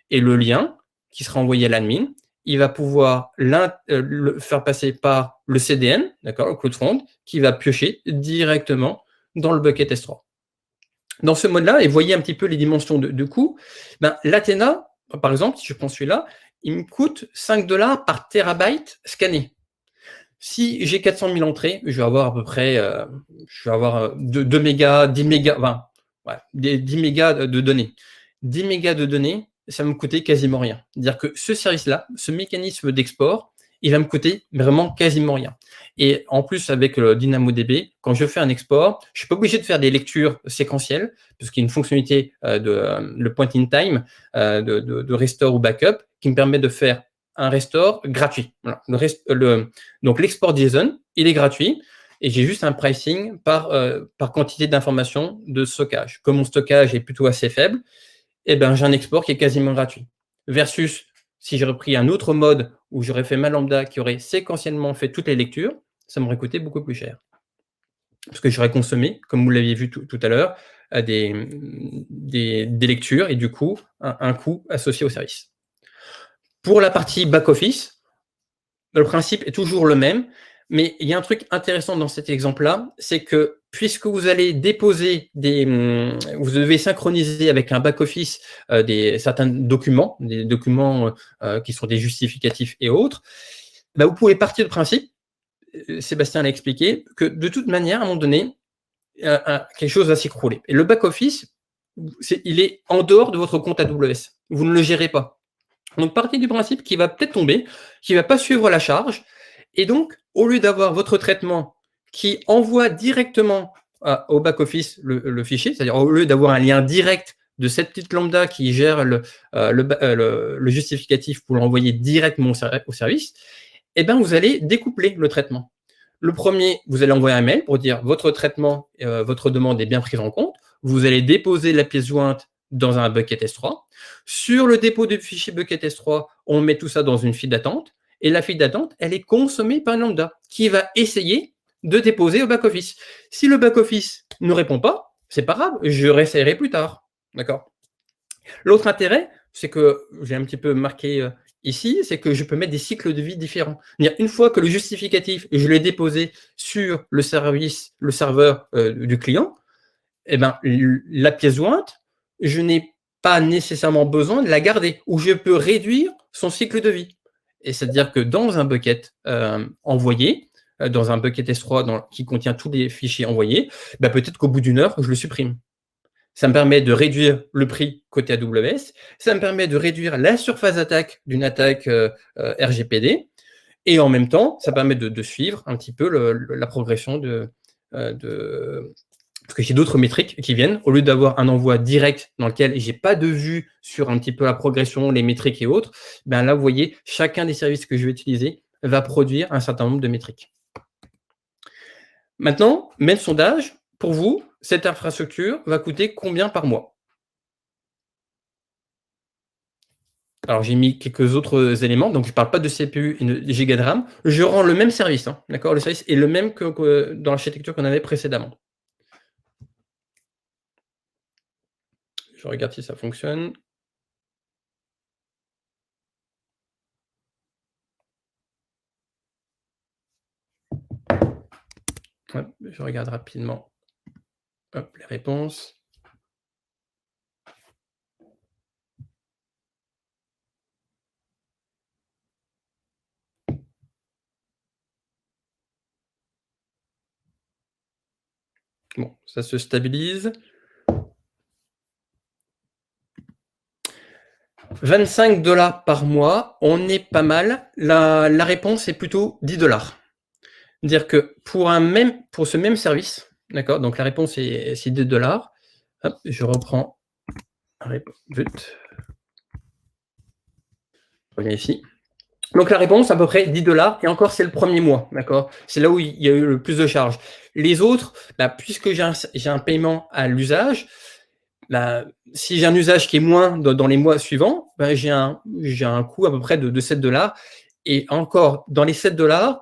Et le lien qui sera envoyé à l'admin il va pouvoir le faire passer par le CDN, d'accord, le CloudFront, qui va piocher directement dans le bucket S3. Dans ce mode-là, et voyez un petit peu les dimensions de coût, ben, l'Athena, par exemple, si je prends celui-là, il me coûte 5 $ par terabyte scanné. Si j'ai 400 000 entrées, je vais avoir à peu près 2 mégas, 10 mégas, enfin, ouais, 10 mégas de données. 10 mégas de données, ça va me coûter quasiment rien. C'est-à-dire que ce service-là, ce mécanisme d'export, il va me coûter vraiment quasiment rien. Et en plus, avec le DynamoDB, quand je fais un export, je ne suis pas obligé de faire des lectures séquentielles, parce qu'il y a une fonctionnalité le point in time, de restore ou backup, qui me permet de faire un restore gratuit. Voilà. Donc, l'export JSON, il est gratuit, et j'ai juste un pricing par quantité d'informations de stockage. Comme mon stockage est plutôt assez faible, eh ben, j'ai un export qui est quasiment gratuit. Versus, si j'aurais pris un autre mode où j'aurais fait ma lambda qui aurait séquentiellement fait toutes les lectures, ça m'aurait coûté beaucoup plus cher. Parce que j'aurais consommé, comme vous l'aviez vu tout à l'heure, des lectures et du coup, un coût associé au service. Pour la partie back-office, le principe est toujours le même, mais il y a un truc intéressant dans cet exemple-là, c'est que puisque vous allez déposer vous devez synchroniser avec un back-office certains documents, des documents qui sont des justificatifs et autres, bah vous pouvez partir du principe, Sébastien l'a expliqué, que de toute manière, à un moment donné, quelque chose va s'écrouler. Et le back-office, il est en dehors de votre compte AWS. Vous ne le gérez pas. Donc, partez du principe qu'il va peut-être tomber, qu'il ne va pas suivre la charge. Et donc, au lieu d'avoir votre traitement qui envoie directement au back-office le fichier, c'est-à-dire au lieu d'avoir un lien direct de cette petite lambda qui gère le justificatif pour l'envoyer directement au service, eh ben, vous allez découpler le traitement. Le premier, vous allez envoyer un mail pour dire votre traitement, votre demande est bien prise en compte. Vous allez déposer la pièce jointe dans un bucket S3. Sur le dépôt du fichier bucket S3, on met tout ça dans une file d'attente. Et la file d'attente, elle est consommée par une lambda qui va essayer de déposer au back-office. Si le back-office ne répond pas, c'est pas grave, je réessayerai plus tard. D'accord. L'autre intérêt, c'est que j'ai un petit peu marqué ici, c'est que je peux mettre des cycles de vie différents. Une fois que le justificatif, je l'ai déposé sur le serveur du client, eh ben, la pièce jointe, je n'ai pas nécessairement besoin de la garder, ou je peux réduire son cycle de vie. Et c'est-à-dire que dans un bucket envoyé, dans un bucket S3 qui contient tous les fichiers envoyés, ben peut-être qu'au bout d'une heure, je le supprime. Ça me permet de réduire le prix côté AWS, ça me permet de réduire la surface d'attaque d'une attaque RGPD, et en même temps, ça permet de suivre un petit peu la progression parce que j'ai d'autres métriques qui viennent, au lieu d'avoir un envoi direct dans lequel je n'ai pas de vue sur un petit peu la progression, les métriques et autres, ben là, vous voyez, chacun des services que je vais utiliser va produire un certain nombre de métriques. Maintenant, même sondage, pour vous, cette infrastructure va coûter combien par mois? Alors, j'ai mis quelques autres éléments, donc je ne parle pas de CPU et de giga de RAM. Je rends le même service, hein, d'accord? Le service est le même que dans l'architecture qu'on avait précédemment. Je regarde si ça fonctionne. Hop, je regarde rapidement. Hop, les réponses. Bon, ça se stabilise. 25 $ par mois, on est pas mal. La réponse est plutôt 10 $. C'est-à-dire que pour ce même service, d'accord, donc la réponse c'est 10 $. Hop, je reprends. Je reviens ici. Donc la réponse, à peu près 10 $, et encore c'est le premier mois, d'accord. C'est là où il y a eu le plus de charges. Les autres, bah, puisque j'ai un paiement à l'usage, bah, si j'ai un usage qui est moins dans les mois suivants, bah, j'ai un coût à peu près de 7 $. Et encore, dans les 7 $,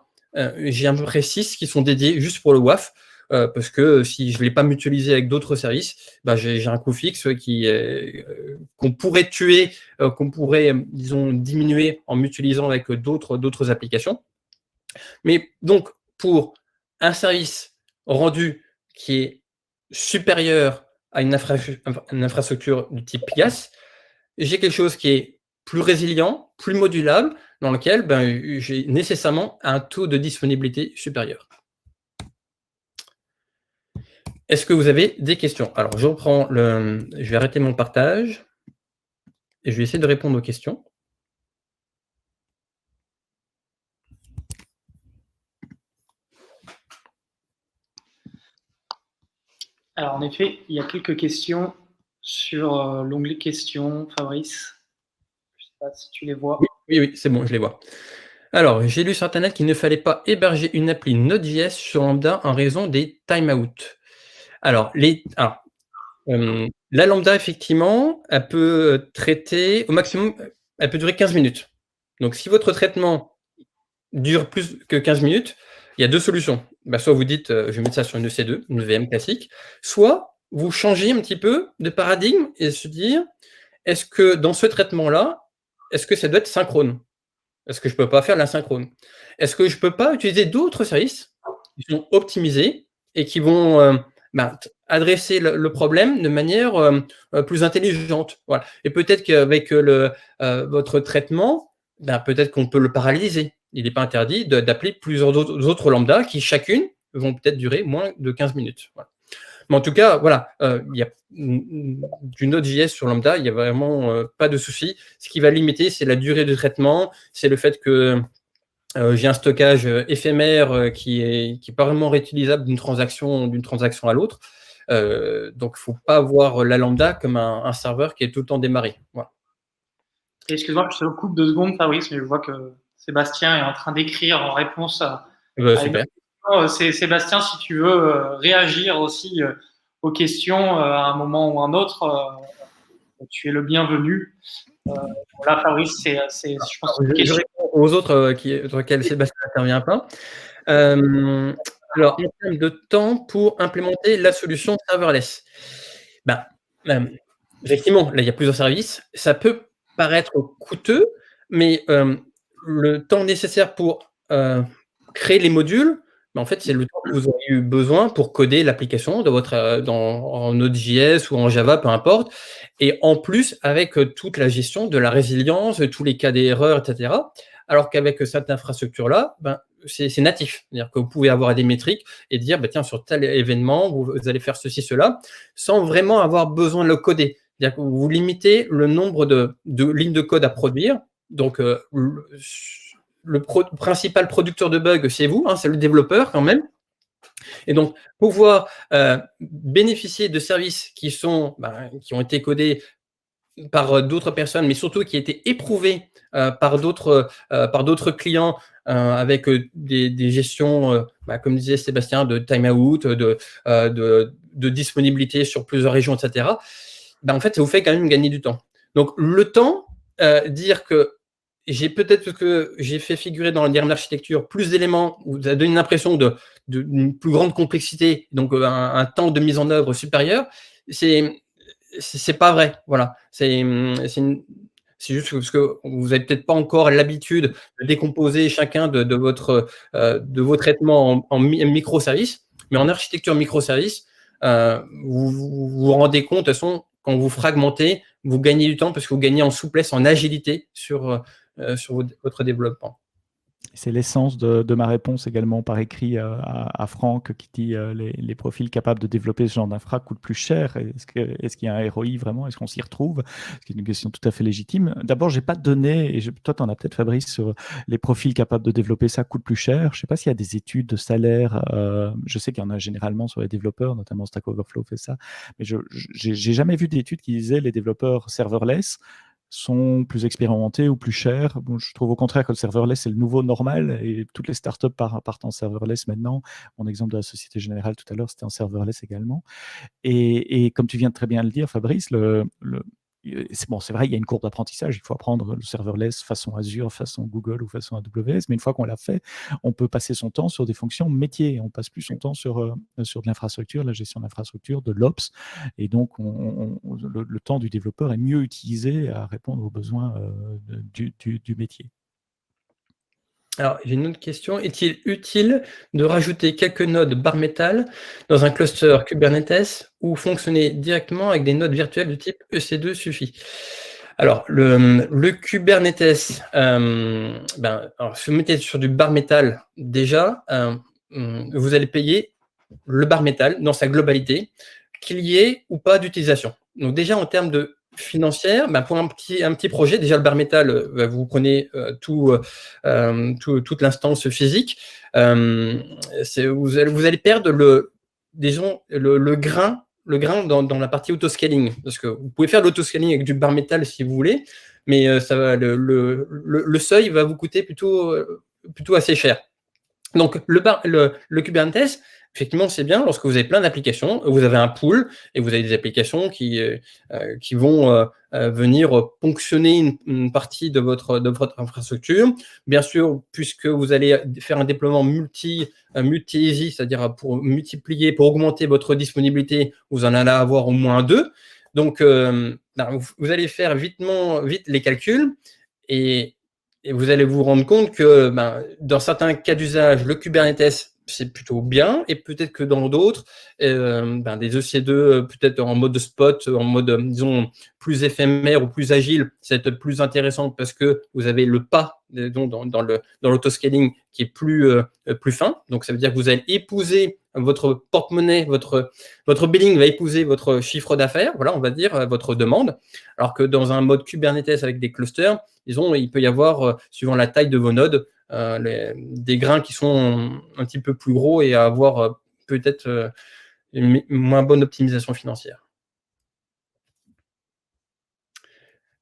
j'ai à peu près 6 qui sont dédiés juste pour le WAF, parce que si je ne l'ai pas mutualisé avec d'autres services, j'ai un coût fixe qu'on pourrait tuer, qu'on pourrait, disons, diminuer en mutualisant avec d'autres applications. Mais donc, pour un service rendu qui est supérieur à une infrastructure du type IaaS, j'ai quelque chose qui est plus résilient, plus modulable, dans lequel j'ai nécessairement un taux de disponibilité supérieur. Est-ce que vous avez des questions? Alors, je vais arrêter mon partage et je vais essayer de répondre aux questions. Alors, en effet, il y a quelques questions sur l'onglet questions, Fabrice. Je ne sais pas si tu les vois. Oui, c'est bon, je les vois. Alors, j'ai lu sur Internet qu'il ne fallait pas héberger une appli Node.js sur Lambda en raison des timeouts. Alors, la Lambda, effectivement, elle peut traiter au maximum, elle peut durer 15 minutes. Donc, si votre traitement dure plus que 15 minutes, il y a deux solutions. Soit vous dites, je vais mettre ça sur une EC2, une VM classique, soit vous changez un petit peu de paradigme et se dire, est-ce que dans ce traitement-là, est-ce que ça doit être synchrone? Est-ce que je ne peux pas faire l'asynchrone? Est-ce que je ne peux pas utiliser d'autres services qui sont optimisés et qui vont adresser le problème de manière plus intelligente? Voilà. Et peut-être qu'avec votre traitement, peut-être qu'on peut le paralyser. Il n'est pas interdit d'appeler plusieurs autres lambda qui, chacune, vont peut-être durer moins de 15 minutes. Voilà. Mais en tout cas, voilà, il y a du Node.js sur Lambda, il n'y a vraiment pas de souci. Ce qui va limiter, c'est la durée de traitement, c'est le fait que j'ai un stockage éphémère qui est pas vraiment réutilisable d'une transaction à l'autre. Donc, il ne faut pas voir la Lambda comme un serveur qui est tout le temps démarré. Voilà. Excuse-moi, je te coupe 2 secondes, Fabrice, mais je vois que Sébastien est en train d'écrire en réponse à super. C'est Sébastien, si tu veux réagir aussi aux questions à un moment ou un autre, tu es le bienvenu. Là, Fabrice, je pense que je réponds aux autres sur lesquels Sébastien n'intervient pas. Alors, en termes de temps pour implémenter la solution serverless, effectivement, là, il y a plusieurs services. Ça peut paraître coûteux, mais le temps nécessaire pour créer les modules, en fait, c'est le temps que vous auriez eu besoin pour coder l'application en Node.js ou en Java, peu importe. Et en plus, avec toute la gestion de la résilience, tous les cas d'erreur, etc. Alors qu'avec cette infrastructure-là, c'est natif. C'est-à-dire que vous pouvez avoir des métriques et dire, tiens, sur tel événement, vous allez faire ceci, cela, sans vraiment avoir besoin de le coder. C'est-à-dire que vous limitez le nombre de lignes de code à produire. Donc, le principal producteur de bugs, c'est vous, c'est le développeur quand même. Et donc, pouvoir bénéficier de services qui ont été codés par d'autres personnes, mais surtout qui ont été éprouvés par d'autres clients avec des gestions, comme disait Sébastien, de timeout, de disponibilité sur plusieurs régions, etc. En fait, ça vous fait quand même gagner du temps. Donc, le temps, dire que peut-être que j'ai fait figurer dans la dernière architecture plus d'éléments, vous a donné l'impression d'une plus grande complexité, donc un temps de mise en œuvre supérieur. C'est pas vrai, voilà. C'est juste parce que vous n'avez peut-être pas encore l'habitude de décomposer chacun de vos traitements en microservices, mais en architecture microservice, vous vous rendez compte, de toute façon, quand vous fragmentez, vous gagnez du temps parce que vous gagnez en souplesse, en agilité sur votre développement. C'est l'essence de ma réponse également par écrit à Franck qui dit les profils capables de développer ce genre d'infra coûtent plus cher. Est-ce qu'il y a un ROI vraiment? Est-ce qu'on s'y retrouve? C'est une question tout à fait légitime. D'abord, je n'ai pas de données, et toi, tu en as peut-être, Fabrice, sur les profils capables de développer ça coûtent plus cher. Je ne sais pas s'il y a des études de salaire. Je sais qu'il y en a généralement sur les développeurs, notamment Stack Overflow fait ça. Mais je n'ai jamais vu d'études qui disaient les développeurs serverless sont plus expérimentés ou plus chers. Bon, je trouve au contraire que le serverless c'est le nouveau normal et toutes les startups partent en serverless maintenant. Mon exemple de la Société Générale tout à l'heure, c'était en serverless également. Et comme tu viens de très bien le dire, Fabrice, c'est vrai, il y a une courbe d'apprentissage. Il faut apprendre le serverless façon Azure, façon Google ou façon AWS. Mais une fois qu'on l'a fait, on peut passer son temps sur des fonctions métiers. On passe plus son temps sur de l'infrastructure, la gestion d'infrastructure, de l'Ops. Et donc, le temps du développeur est mieux utilisé à répondre aux besoins du métier. Alors, j'ai une autre question. Est-il utile de rajouter quelques nodes bare metal dans un cluster Kubernetes ou fonctionner directement avec des nodes virtuelles de type EC2 suffit? Alors, le Kubernetes, alors, si vous mettez sur du bare metal, déjà, vous allez payer le bare metal dans sa globalité, qu'il y ait ou pas d'utilisation. Donc déjà, en termes de financière, pour un petit projet, déjà le bare metal, vous prenez toute l'instance physique, vous allez perdre le grain dans la partie autoscaling, parce que vous pouvez faire de l'autoscaling avec du bare metal si vous voulez, mais le seuil va vous coûter plutôt assez cher. Donc le Kubernetes, effectivement, c'est bien lorsque vous avez plein d'applications, vous avez un pool et vous avez des applications qui vont venir ponctionner une partie de votre infrastructure. Bien sûr, puisque vous allez faire un déploiement multi-easy, c'est-à-dire pour multiplier, pour augmenter votre disponibilité, vous en allez avoir au moins 2. Donc, vous allez faire vite les calculs et vous allez vous rendre compte que dans certains cas d'usage, le Kubernetes, c'est plutôt bien, et peut-être que dans d'autres, des EC2, peut-être en mode spot, en mode, disons, plus éphémère ou plus agile, c'est peut-être plus intéressant parce que vous avez le pas dans l'autoscaling qui est plus fin. Donc, ça veut dire que vous allez épouser votre porte-monnaie, votre billing va épouser votre chiffre d'affaires, voilà, on va dire, votre demande. Alors que dans un mode Kubernetes avec des clusters, disons, il peut y avoir, suivant la taille de vos nodes, des grains qui sont un petit peu plus gros et à avoir peut-être une moins bonne optimisation financière.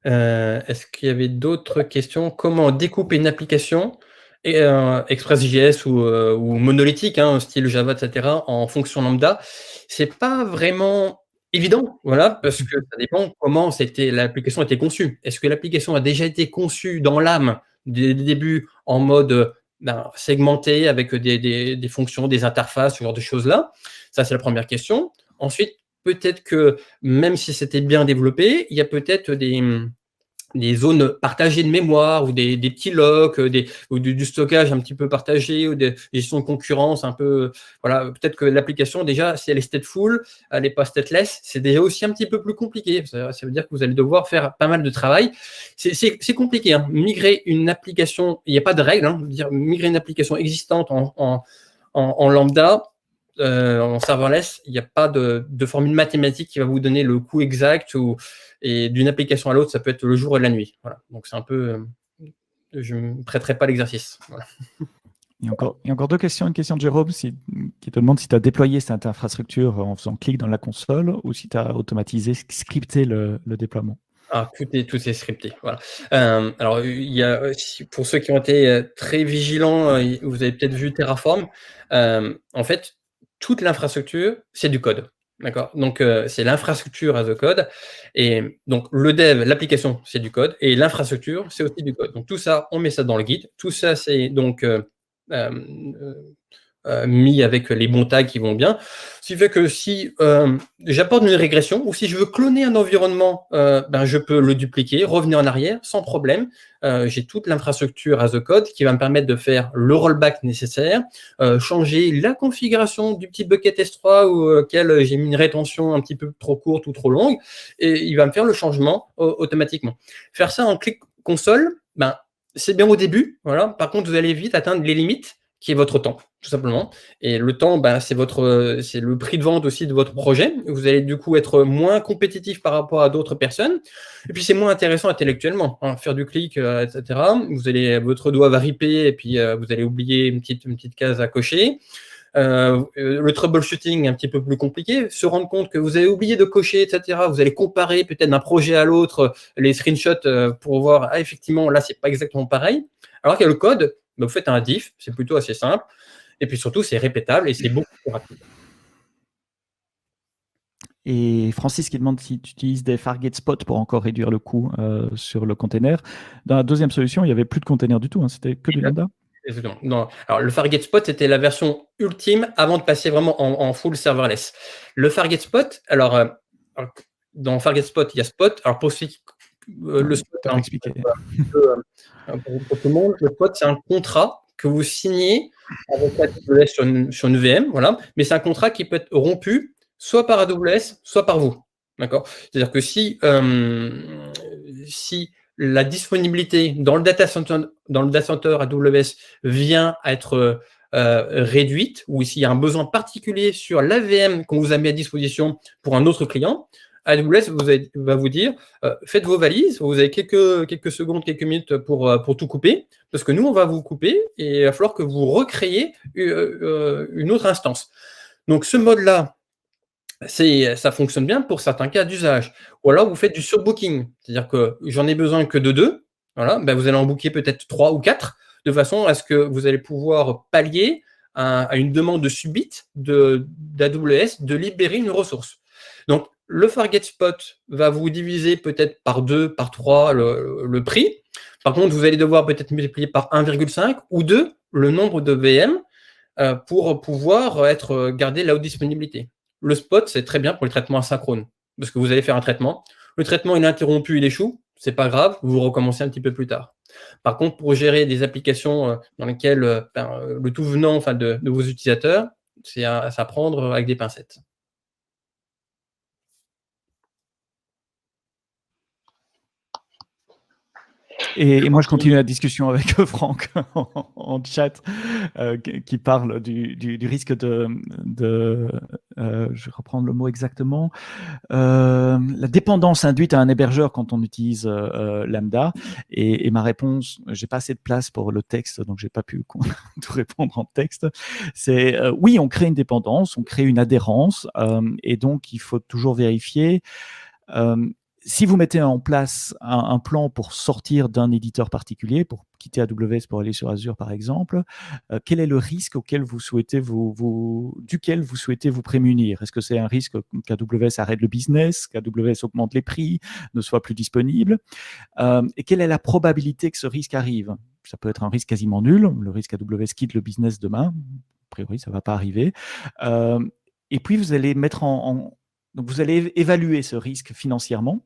Est-ce qu'il y avait d'autres questions? Comment découper une application ExpressJS ou monolithique, style Java, etc., en fonction lambda? C'est pas vraiment évident, voilà, parce que ça dépend comment l'application a été conçue. Est-ce que l'application a déjà été conçue dans l'âme dès le début en mode segmenté avec des fonctions, des interfaces, ce genre de choses-là? Ça, c'est la première question. Ensuite, peut-être que même si c'était bien développé, il y a peut-être des zones partagées de mémoire ou des petits locks, ou du stockage un petit peu partagé ou des gestions de concurrence un peu. Voilà, peut-être que l'application, déjà, si elle est stateful, elle n'est pas stateless, c'est déjà aussi un petit peu plus compliqué. Ça veut dire que vous allez devoir faire pas mal de travail. C'est compliqué. Migrer une application, il n'y a pas de règle. Migrer une application existante en lambda, en serverless, il n'y a pas de formule mathématique qui va vous donner le coût exact et d'une application à l'autre, ça peut être le jour et la nuit. Voilà. Donc, c'est un peu... je ne me prêterai pas l'exercice. Voilà. Il y a encore deux questions. Une question de Jérôme qui te demande si tu as déployé cette infrastructure en faisant clic dans la console ou si tu as automatisé, scripté le déploiement. Tout est scripté. Voilà. Alors, pour ceux qui ont été très vigilants, vous avez peut-être vu Terraform. En fait, toute l'infrastructure, c'est du code. D'accord. Donc, c'est l'infrastructure as a code. Et donc, le dev, l'application, c'est du code. Et l'infrastructure, c'est aussi du code. Donc, tout ça, on met ça dans le guide. Tout ça, c'est donc mis avec les bons tags qui vont bien. Ce qui fait que si j'apporte une régression ou si je veux cloner un environnement, je peux le dupliquer, revenir en arrière sans problème. J'ai toute l'infrastructure as a code qui va me permettre de faire le rollback nécessaire, changer la configuration du petit bucket S3 auquel j'ai mis une rétention un petit peu trop courte ou trop longue, et il va me faire le changement automatiquement. Faire ça en clic console, c'est bien au début. Voilà. Par contre, vous allez vite atteindre les limites qui est votre temps, tout simplement. Et le temps, c'est le prix de vente aussi de votre projet. Vous allez du coup être moins compétitif par rapport à d'autres personnes. Et puis, c'est moins intéressant intellectuellement. Faire du clic, etc. Votre doigt va ripper et puis vous allez oublier une petite case à cocher. Le troubleshooting est un petit peu plus compliqué. Se rendre compte que vous avez oublié de cocher, etc. Vous allez comparer peut-être d'un projet à l'autre les screenshots pour voir, effectivement, là, c'est pas exactement pareil. Alors qu'il y a le code, vous faites un diff, c'est plutôt assez simple. Et puis surtout, c'est répétable et c'est beaucoup plus rapide. Et Francis qui demande si tu utilises des Fargate Spot pour encore réduire le coût sur le container. Dans la deuxième solution, il n'y avait plus de container du tout, hein, c'était que du Lambda. Exactement. Non. Alors, le Fargate Spot, c'était la version ultime avant de passer vraiment en full serverless. Le Fargate Spot, alors dans Fargate Spot, il y a Spot. Alors, pour ceux qui, le Spot, pour expliquer. Pour tout le monde, le Spot, c'est un contrat que vous signez avec AWS sur une VM, voilà. Mais c'est un contrat qui peut être rompu soit par AWS, soit par vous. D'accord. C'est-à-dire que si la disponibilité dans le data center AWS vient à être réduite, ou s'il y a un besoin particulier sur l'AVM qu'on vous a mis à disposition pour un autre client, AWS va vous dire faites vos valises, vous avez quelques secondes, quelques minutes pour tout couper, parce que nous, on va vous couper et il va falloir que vous recréiez une autre instance. Donc, ce mode-là, ça fonctionne bien pour certains cas d'usage. Ou alors, vous faites du surbooking, c'est-à-dire que j'en ai besoin que de 2, voilà, ben vous allez en booker peut-être 3 ou 4, de façon à ce que vous allez pouvoir pallier à une demande subite d'AWS de libérer une ressource. Donc, le Fargate Spot va vous diviser peut-être par 2, par 3 le prix. Par contre, vous allez devoir peut-être multiplier par 1,5 ou 2 le nombre de VM pour pouvoir garder la haute disponibilité. Le Spot, c'est très bien pour les traitements asynchrones, parce que vous allez faire un traitement. Le traitement, il est interrompu, il échoue, c'est pas grave, vous recommencez un petit peu plus tard. Par contre, pour gérer des applications dans lesquelles le tout venant de vos utilisateurs, c'est à prendre avec des pincettes. Et moi, je continue la discussion avec Franck en chat, qui parle du risque je vais reprendre le mot exactement, la dépendance induite à un hébergeur quand on utilise Lambda. Et ma réponse, j'ai pas assez de place pour le texte, donc j'ai pas pu tout répondre en texte. C'est oui, on crée une dépendance, on crée une adhérence, et donc il faut toujours vérifier. Si vous mettez en place un plan pour sortir d'un éditeur particulier, pour quitter AWS pour aller sur Azure par exemple, quel est le risque duquel vous souhaitez vous prémunir? Est-ce que c'est un risque qu'AWS arrête le business, qu'AWS augmente les prix, ne soit plus disponible? Et quelle est la probabilité que ce risque arrive? Ça peut être un risque quasiment nul, le risque AWS quitte le business demain, a priori ça ne va pas arriver. Et puis vous allez donc vous allez évaluer ce risque financièrement.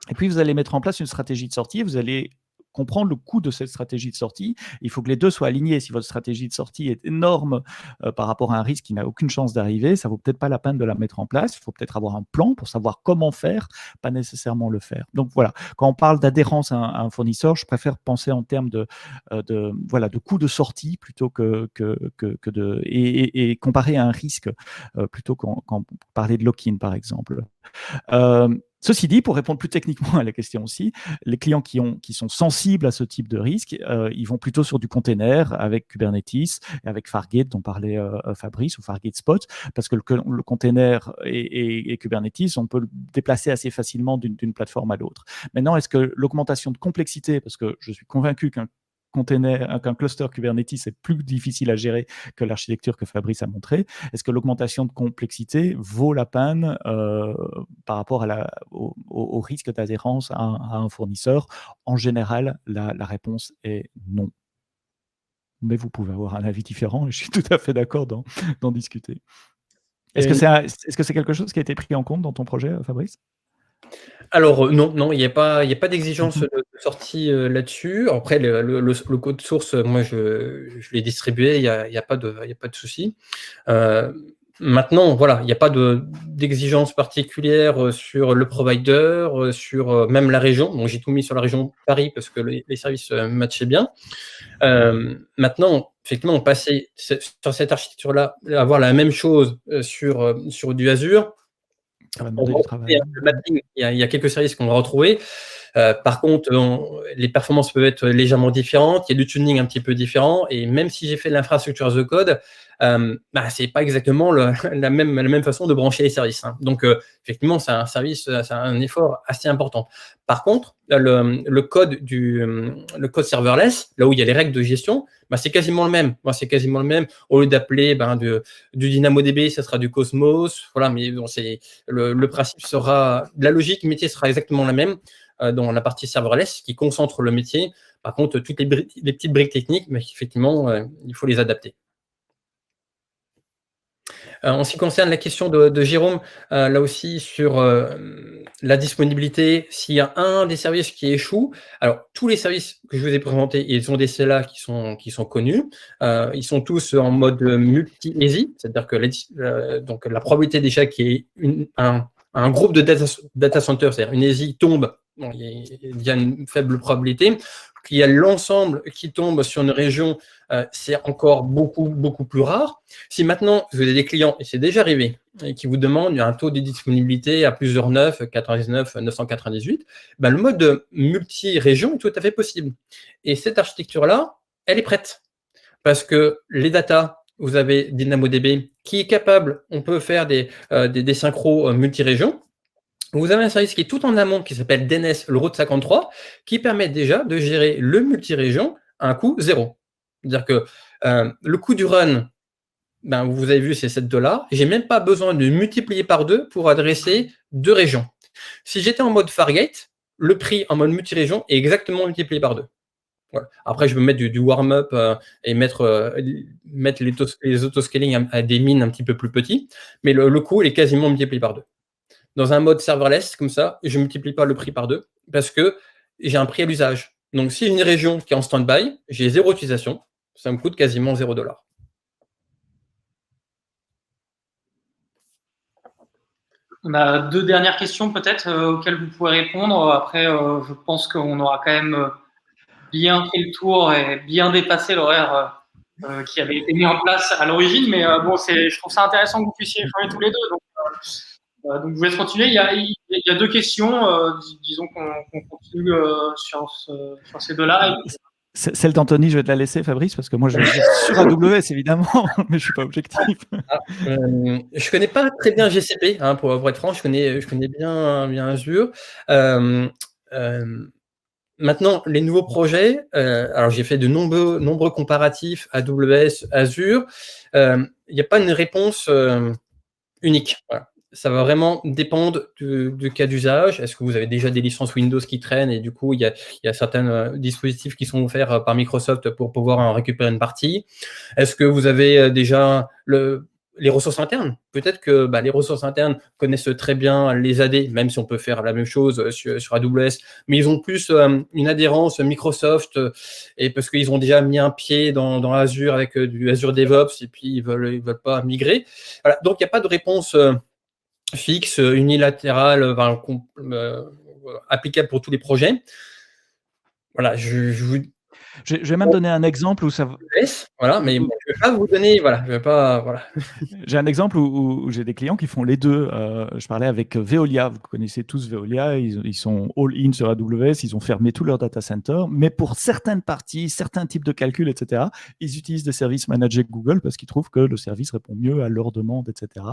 Et puis, vous allez mettre en place une stratégie de sortie. Vous allez comprendre le coût de cette stratégie de sortie. Il faut que les deux soient alignés. Si votre stratégie de sortie est énorme par rapport à un risque qui n'a aucune chance d'arriver, ça ne vaut peut-être pas la peine de la mettre en place. Il faut peut-être avoir un plan pour savoir comment faire, pas nécessairement le faire. Donc voilà, quand on parle d'adhérence à un fournisseur, je préfère penser en termes de coût de sortie plutôt et comparer à un risque plutôt qu'en parler de lock-in, par exemple. Ceci dit, pour répondre plus techniquement à la question aussi, les clients qui sont sensibles à ce type de risque, ils vont plutôt sur du container avec Kubernetes et avec Fargate dont parlait Fabrice, ou Fargate Spot, parce que le container et Kubernetes, on peut le déplacer assez facilement d'une plateforme à l'autre. Maintenant, est-ce que l'augmentation de complexité, parce que je suis convaincu qu'un cluster Kubernetes est plus difficile à gérer que l'architecture que Fabrice a montré. Est-ce que l'augmentation de complexité vaut la peine par rapport au risque d'adhérence à un fournisseur? En général, la réponse est non. Mais vous pouvez avoir un avis différent et je suis tout à fait d'accord d'en discuter. Est-ce que c'est quelque chose qui a été pris en compte dans ton projet, Fabrice? Alors non, il n'y a pas d'exigence de sortie là-dessus. Après, le code source, moi, je l'ai distribué, il n'y a pas de souci. Maintenant, voilà, il n'y a pas d'exigence particulière sur le provider, sur même la région. Donc, j'ai tout mis sur la région Paris parce que les services matchaient bien. Maintenant, effectivement, passer sur cette architecture-là, avoir la même chose sur du Azure, ça va demander du travail. Le mapping, il y a quelques services qu'on va retrouver. Par contre, les performances peuvent être légèrement différentes, il y a du tuning un petit peu différent, et même si j'ai fait de l'infrastructure as a code, c'est pas exactement la même façon de brancher les services. Hein. Donc, effectivement, c'est un effort assez important. Par contre, le code serverless, là où il y a les règles de gestion, c'est quasiment le même. C'est quasiment le même. Au lieu d'appeler du DynamoDB, ça sera du Cosmos. Voilà, mais bon, le principe sera, la logique métier sera exactement la même dans la partie serverless qui concentre le métier. Par contre, toutes les petites briques techniques, mais effectivement, il faut les adapter. En ce qui concerne la question de Jérôme, là aussi sur la disponibilité, s'il y a un des services qui échoue, alors tous les services que je vous ai présentés, ils ont des CLA qui sont connus, ils sont tous en mode multi-easy, c'est-à-dire que donc la probabilité déjà qu'il y ait un groupe de data center, c'est-à-dire une ESI tombe, bon, il y a une faible probabilité, qu'il y a l'ensemble qui tombe sur une région, c'est encore beaucoup, beaucoup plus rare. Si maintenant, vous avez des clients, et c'est déjà arrivé, et qui vous demandent un taux de disponibilité à plusieurs 9, 99, 998, le mode multi-région est tout à fait possible. Et cette architecture-là, elle est prête. Parce que les data, vous avez DynamoDB qui est capable, on peut faire des synchros multi-régions. Vous avez un service qui est tout en amont qui s'appelle DNS, le Route 53, qui permet déjà de gérer le multi-région à un coût zéro. C'est-à-dire que le coût du run, vous avez vu, c'est $7. Je n'ai même pas besoin de multiplier par 2 pour adresser 2 régions. Si j'étais en mode Fargate, le prix en mode multi-région est exactement multiplié par 2. Voilà. Après, je peux mettre du warm-up et mettre les autoscaling à des mines un petit peu plus petits, mais le coût est quasiment multiplié par 2. Dans un mode serverless, comme ça, je ne multiplie pas le prix par 2 parce que j'ai un prix à l'usage. Donc, si j'ai une région qui est en stand-by, j'ai 0 utilisation, ça me coûte quasiment $0. On a 2 dernières questions peut-être auxquelles vous pouvez répondre. Après, je pense qu'on aura quand même bien fait le tour et bien dépassé l'horaire qui avait été mis en place à l'origine. Mais bon, je trouve ça intéressant que vous puissiez échanger tous les deux. Donc, je vous laisse continuer. Il y a 2 questions. Disons qu'on continue sur ces deux-là. Celle d'Anthony, je vais te la laisser, Fabrice, parce que moi, je vais dire sur AWS, évidemment, mais je ne suis pas objectif. Je ne connais pas très bien GCP, hein, pour être franc. Je connais bien Azure. Maintenant, les nouveaux projets, alors j'ai fait de nombreux comparatifs AWS, Azure. Il n'y a pas une réponse unique. Voilà. Ça va vraiment dépendre du cas d'usage. Est-ce que vous avez déjà des licences Windows qui traînent et du coup, il y a certains dispositifs qui sont offerts par Microsoft pour pouvoir en récupérer une partie? Est-ce que vous avez déjà les ressources internes? Peut-être que les ressources internes connaissent très bien les AD, même si on peut faire la même chose sur AWS, mais ils ont plus une adhérence Microsoft et parce qu'ils ont déjà mis un pied dans Azure avec du Azure DevOps et puis ils veulent pas migrer. Voilà. Donc, il n'y a pas de réponse fixe, unilatérale, applicable pour tous les projets. Voilà, je vais même donner un exemple où ça va. Voilà, mais je ne vais pas vous donner. Voilà, je vais pas. Voilà. J'ai un exemple où j'ai des clients qui font les deux. Je parlais avec Veolia. Vous connaissez tous Veolia. Ils sont all-in sur AWS. Ils ont fermé tout leur data center. Mais pour certaines parties, certains types de calculs, etc., ils utilisent des services managés Google parce qu'ils trouvent que le service répond mieux à leurs demandes, etc.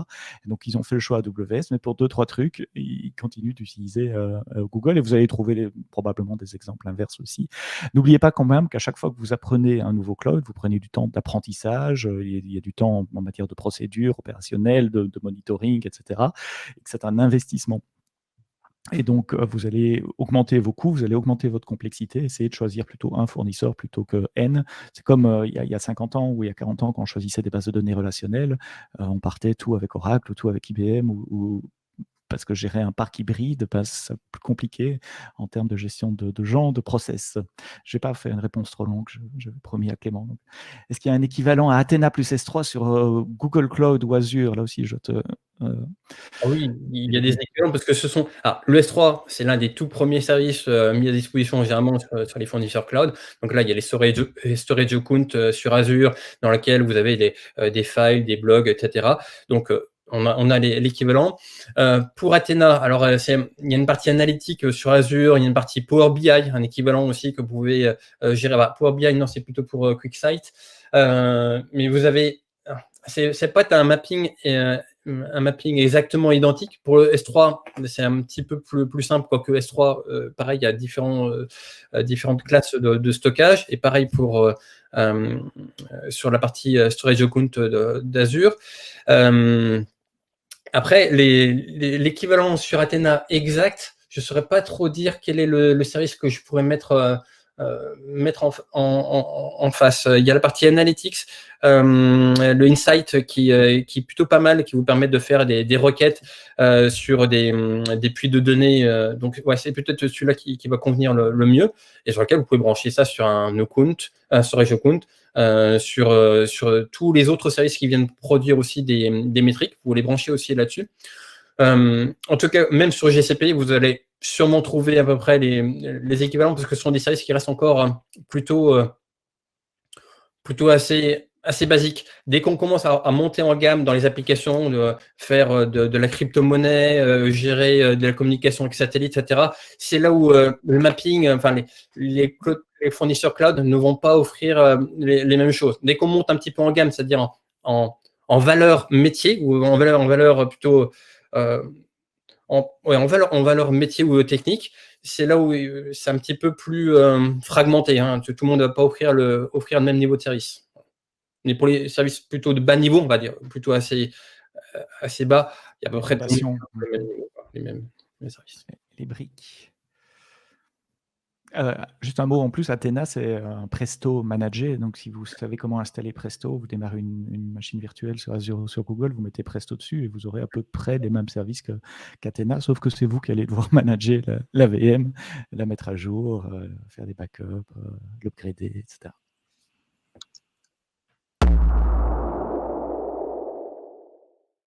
Et donc, ils ont fait le choix AWS. Mais pour 2-3 trucs, ils continuent d'utiliser Google. Et vous allez trouver probablement des exemples inverses aussi. N'oubliez pas quand même qu'à chaque fois que vous apprenez un nouveau cloud, vous prenez du temps d'apprentissage, il y a du temps en matière de procédure opérationnelle, de monitoring, etc. Et que c'est un investissement. Et donc, vous allez augmenter vos coûts, vous allez augmenter votre complexité, essayer de choisir plutôt un fournisseur plutôt que N. C'est comme il y a 50 ans ou il y a 40 ans, quand on choisissait des bases de données relationnelles, on partait tout avec Oracle ou tout avec IBM ou parce que gérer un parc hybride, c'est plus compliqué en termes de gestion de gens, de process. Je ne vais pas faire une réponse trop longue, je promis à Clément. Donc, est-ce qu'il y a un équivalent à Athena plus S3 sur Google Cloud ou Azure? Là aussi, Oui, il y a des équivalents parce que le S3, c'est l'un des tout premiers services mis à disposition généralement sur les fournisseurs cloud. Donc là, il y a les storage account sur Azure dans lequel vous avez des files, des blogs, etc. Donc, on a l'équivalent. Pour Athena, alors il y a une partie analytique sur Azure, il y a une partie Power BI, un équivalent aussi que vous pouvez gérer. Power BI, non, c'est plutôt pour QuickSight. Mais vous avez, c'est pas un mapping exactement identique. Pour le S3, c'est un petit peu plus simple, quoique S3, pareil, il y a différentes classes de stockage. Et pareil pour sur la partie storage account d'Azure. Après, l'équivalent sur Athena exact, je ne saurais pas trop dire quel est le service que je pourrais mettre en face. Il y a la partie analytics, le insight qui est plutôt pas mal, qui vous permet de faire des requêtes sur des puits de données. Donc, ouais, c'est peut-être celui-là qui va convenir le mieux et sur lequel vous pouvez brancher ça sur un account, un storage account. Sur tous les autres services qui viennent produire aussi des métriques, vous les branchez aussi là-dessus. En tout cas, même sur GCP, vous allez sûrement trouver à peu près les équivalents parce que ce sont des services qui restent encore plutôt assez basiques. Dès qu'on commence à monter en gamme dans les applications, de faire de la crypto-monnaie, gérer de la communication avec satellite, etc., c'est là où le mapping, enfin les fournisseurs cloud ne vont pas offrir les mêmes choses. Dès qu'on monte un petit peu en gamme, c'est-à-dire en valeur métier ou en valeur plutôt en valeur métier ou technique, c'est là où c'est un petit peu plus fragmenté. Hein. Tout le monde ne va pas offrir le même niveau de service. Mais pour les services plutôt de bas niveau, on va dire, plutôt assez bas, il y a à peu près les mêmes services. Les briques. Juste un mot en plus, Athena, c'est un Presto managé. Donc, si vous savez comment installer Presto, vous démarrez une machine virtuelle sur Azure ou sur Google, vous mettez Presto dessus et vous aurez à peu près les mêmes services qu'Athena, sauf que c'est vous qui allez devoir manager la VM, la mettre à jour, faire des backups, l'upgrader, etc.